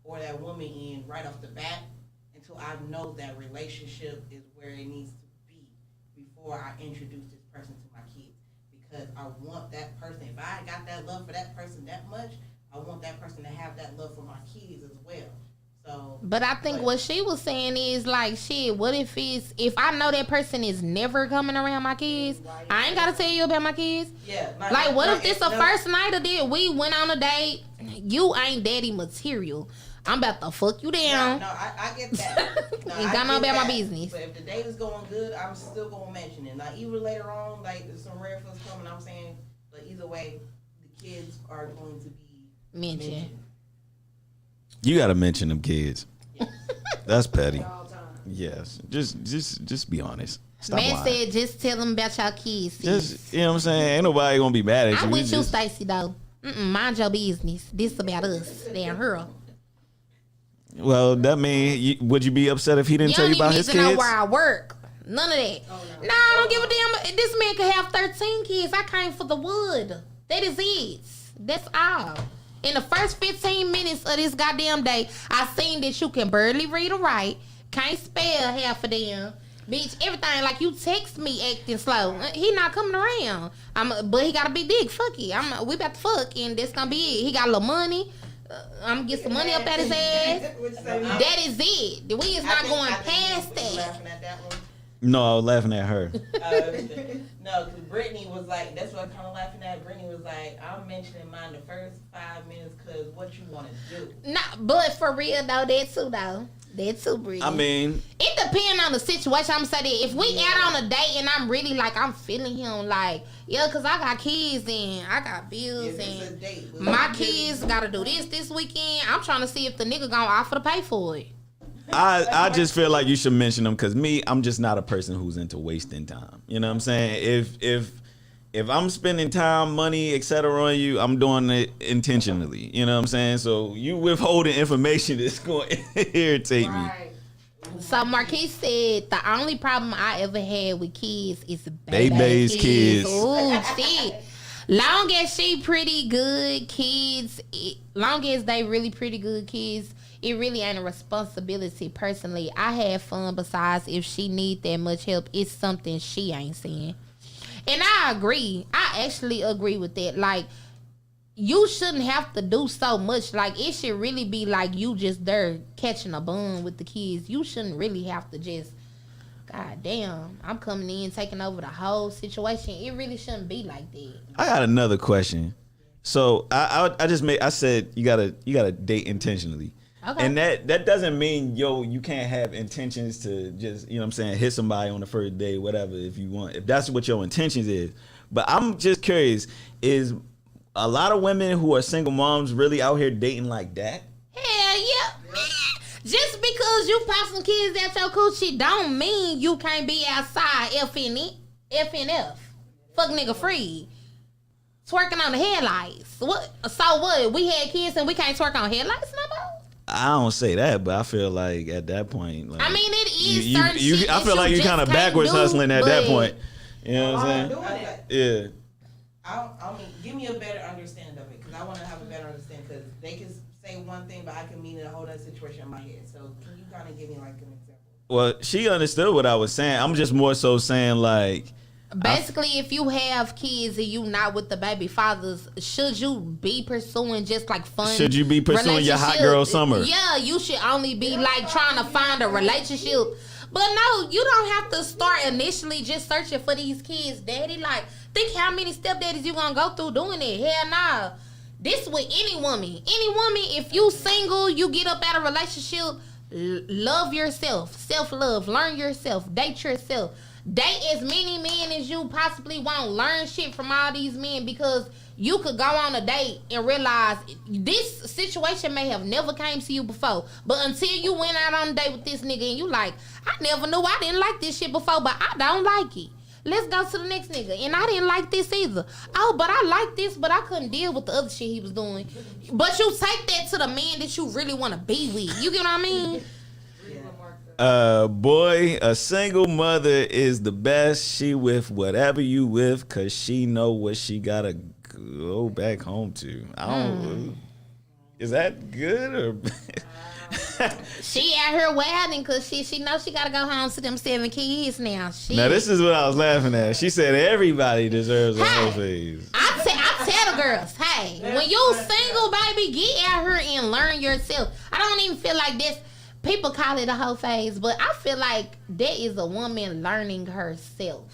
or that woman in right off the bat until I know that relationship is where it needs to be before I introduce this person to my kids. Because I want that person, if I got that love for that person that much, I want that person to have that love for my kids as well. So, but I think what she was saying is like, shit, what if I know that person is never coming around my kids, I ain't gotta tell you about my kids. Yeah. Like what if this the first night of it, we went on a date, you ain't daddy material, I'm about to fuck you down. No, I get that. No, ain't got no about my business. But if the date is going good, I'm still gonna mention it. Like even later on, like there's some rare foods coming, I'm saying, but either way, the kids are going to be mentioned. You gotta mention them kids. Yes. That's petty. All time. Yes, just be honest. Stop Man lying. said, just tell them about y'all kids. Just, you know what I'm saying? Ain't nobody gonna be mad at you. I'm with you, Just- Stacey, though. Mind your business. This about us. Damn her. Well, that mean, would you be upset if he didn't tell you about his You don't kids? need to know where I work. None of that. No, I don't give a damn. This man could have 13 kids. I came for the wood. That is it. That's all. In the first 15 minutes of this goddamn day, I seen that you can barely read or write, can't spell half of them. Bitch, everything like you text me acting slow. He not coming around. But he got a big dick. Fuck it. We about to fuck, and that's gonna be it. He got a little money. I'm gonna get some money up at his ass. That is it. We is not going past that. Laughing at that one. No, I was laughing at her. No, because Brittany was like, that's what I'm kind of laughing at. Brittany was like, I'm mentioning mine the first 5 minutes because what you want to do. Nah, but for real though, that too though. That too, Brittany. I mean, it depends on the situation. I'm saying that if we out on a date and I'm really like, I'm feeling him like, yeah, because I got kids and I got bills and my kids got to do this weekend. I'm trying to see if the nigga gonna offer to pay for it. I just feel like you should mention them because I'm just not a person who's into wasting time. You know what I'm saying? If I'm spending time, money, etc. on you, I'm doing it intentionally. You know what I'm saying? So you withholding information is going to irritate me. So Marquise said the only problem I ever had with kids is Baby's kids. Ooh, shit. Long as she pretty good kids, long as they really pretty good kids, it really ain't a responsibility. Personally, I had fun. Besides, if she need that much help, it's something she ain't seeing. And I agree. I actually agree with that. Like, you shouldn't have to do so much. Like, it should really be like you just there catching a bun with the kids. You shouldn't really have to just, God damn, I'm coming in, taking over the whole situation. It really shouldn't be like that. I got another question. So I said you gotta date intentionally. Okay. And that doesn't mean you can't have intentions to just, you know what I'm saying, hit somebody on the first day, whatever, if you want, if that's what your intentions is. But I'm just curious, is a lot of women who are single moms really out here dating like that? Hell yeah. Just because you pop some kids out your coochie don't mean you can't be outside FNF. Fuck nigga free. Twerking on the headlights. What? So what? We had kids and we can't twerk on headlights no more? I don't say that, but I feel like at that point, like, I mean, it is certain shit I feel that like you just kind of can't backwards do, hustling at that but point. You know what I'm saying? Doing that. Yeah. I mean, give me a better understanding of it, because I want to have a better understanding, because they can say one thing, but I can mean it a whole other situation in my head. So can you kind of give me like an example? Well, she understood what I was saying. I'm just more so saying like, Basically, if you have kids and you not with the baby fathers, should you be pursuing just like fun? should you be pursuing your hot girl summer? Yeah, you should only be like trying to find a relationship. But no, you don't have to start initially just searching for these kids, daddy. Like, think how many stepdaddies you gonna go through doing it. Hell nah. This with any woman. Any woman, if you single, you get up out of a relationship, love yourself. Self-love. Learn yourself. Date yourself. Date as many men as you possibly want. Learn shit from all these men, because you could go on a date and realize this situation may have never came to you before. But until you went out on a date with this nigga and you like, I never knew I didn't like this shit before, but I don't like it. Let's go to the next nigga. And I didn't like this either. Oh, but I like this, but I couldn't deal with the other shit he was doing. But you take that to the man that you really want to be with. You get what I mean? Boy, a single mother is the best. She with whatever you with, cause she know what she gotta go back home to. I don't. Is that good or? She out here wilding because she knows she gotta go home to them 7 kids now. Now this is what I was laughing at. She said everybody deserves a whole phase. I tell the girls, hey, when you single, baby, get out here and learn yourself. I don't even feel like this. People call it a whole phase, but I feel like that is a woman learning herself.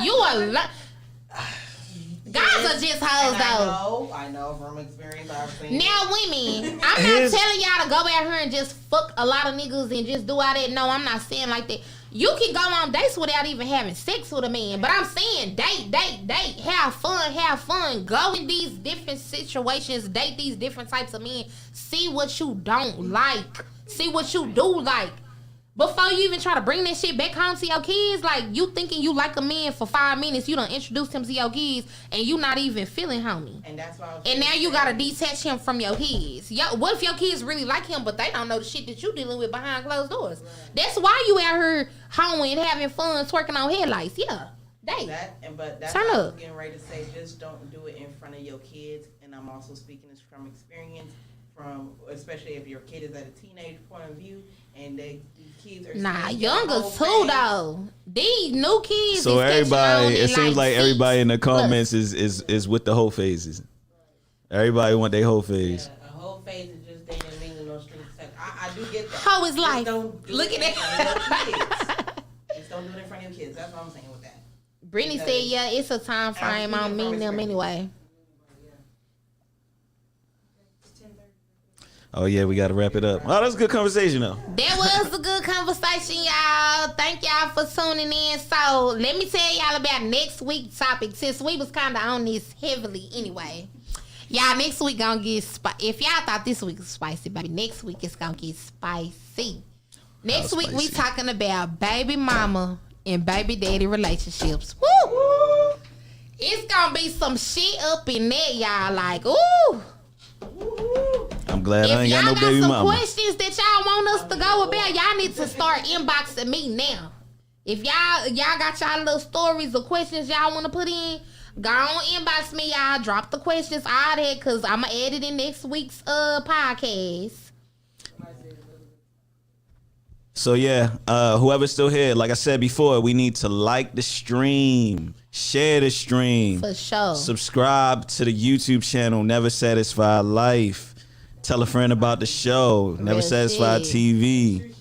You are guys are just hoes though. I know from experience. I've seen. Now women, I'm not telling y'all to go out here and just fuck a lot of niggas and just do all that. No, I'm not saying like that. You can go on dates without even having sex with a man. But I'm saying date. Have fun. Go in these different situations. Date these different types of men. See what you don't like. See what you do like. Before you even try to bring that shit back home to your kids, like, you thinking you like a man for 5 minutes, you done introduced him to your kids, and you not even feeling homie. And that's why. And now you gotta detach him from your kids. What if your kids really like him, but they don't know the shit that you dealing with behind closed doors? Right. That's why you out here homie and having fun, twerking on headlights. Yeah, But that's turn what I up. was getting ready to say. Just don't do it in front of your kids. And I'm also speaking this from experience, especially if your kid is at a teenage point of view, and these kids are younger too though. These new kids. So everybody, it seems like everybody in the comments is with the whole phases. Everybody want their whole phase. Yeah, a whole phase is just dating and mingling on street sex. I do get that. How is life? Look at that. Just don't do it in front of your kids. That's what I'm saying with that. Brittany said, "Yeah, it's a time frame on meeting them anyway." Oh yeah, we got to wrap it up. Oh, that's a good conversation though. That was a good conversation, y'all. Thank y'all for tuning in. So let me tell y'all about next week's topic, since we was kind of on this heavily anyway. Y'all, next week gonna get spicy. If y'all thought this week was spicy, baby, next week it's gonna get spicy. Next week we talking about baby mama and baby daddy relationships. Woo! It's gonna be some shit up in there, y'all. Like, ooh. I'm glad I ain't got no baby mama. If y'all got some questions that y'all want us to go about, y'all need to start inboxing me now. If y'all got y'all little stories or questions y'all want to put in, go on inbox me, y'all. Drop the questions out there, because I'm going to add it in next week's podcast. So yeah, whoever's still here, like I said before, we need to like the stream, share the stream, for sure. Subscribe to the YouTube channel, Never Satisfied Life. Tell a friend about the show, Never Satisfied TV.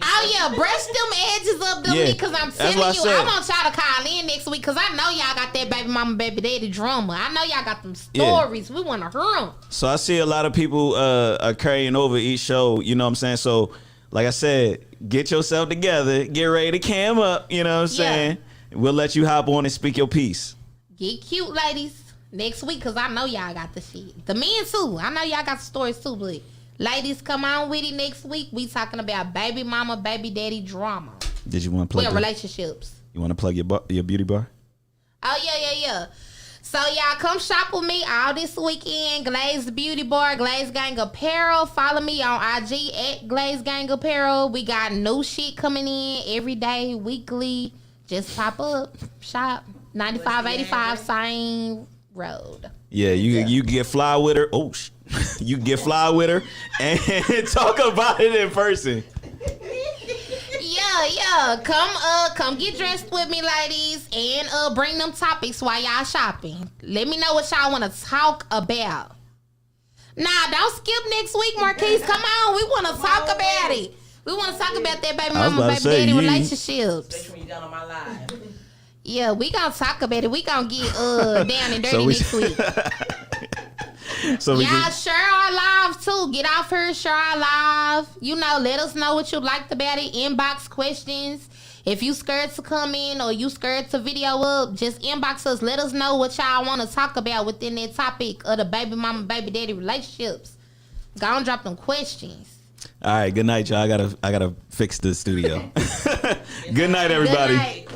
Oh yeah, brush them edges up, because I'm telling you, I want y'all to call in next week, because I know y'all got that baby mama, baby daddy drama. I know y'all got them stories. We want to hear them. So I see a lot of people are carrying over each show. You know what I'm saying? So, like I said, get yourself together, get ready to cam up. You know what I'm saying? We'll let you hop on and speak your piece. Get cute, ladies, next week, because I know y'all got the shit. The men too. I know y'all got the stories too, but ladies, come on with it next week. We talking about baby mama, baby daddy drama. Did you want to plug relationships? You want to plug your beauty bar? Oh yeah. So y'all come shop with me all this weekend. Glaze Beauty Bar, Glaze Gang Apparel. Follow me on IG at Glaze Gang Apparel. We got new shit coming in every day, weekly. Just pop up, shop. 9585 Same Road. Yeah, you get fly with her. Oh, you get fly with her and talk about it in person. Yeah. Come get dressed with me, ladies, and bring them topics while y'all shopping. Let me know what y'all want to talk about. Nah, don't skip next week, Marquise. Come on, we want to talk about it. We want to talk about that baby mama, baby daddy relationships. Especially when you done on my live. Yeah, we gonna talk about it. We gonna get down and dirty next week. So Y'all share our live too. Get off here, share our live. You know, let us know what you liked about it. Inbox questions. If you scared to come in or you scared to video up, just inbox us. Let us know what y'all want to talk about within that topic of the baby mama, baby daddy relationships. Go and drop them questions. All right, good night, y'all. I gotta fix the studio. Good night, everybody. Good night.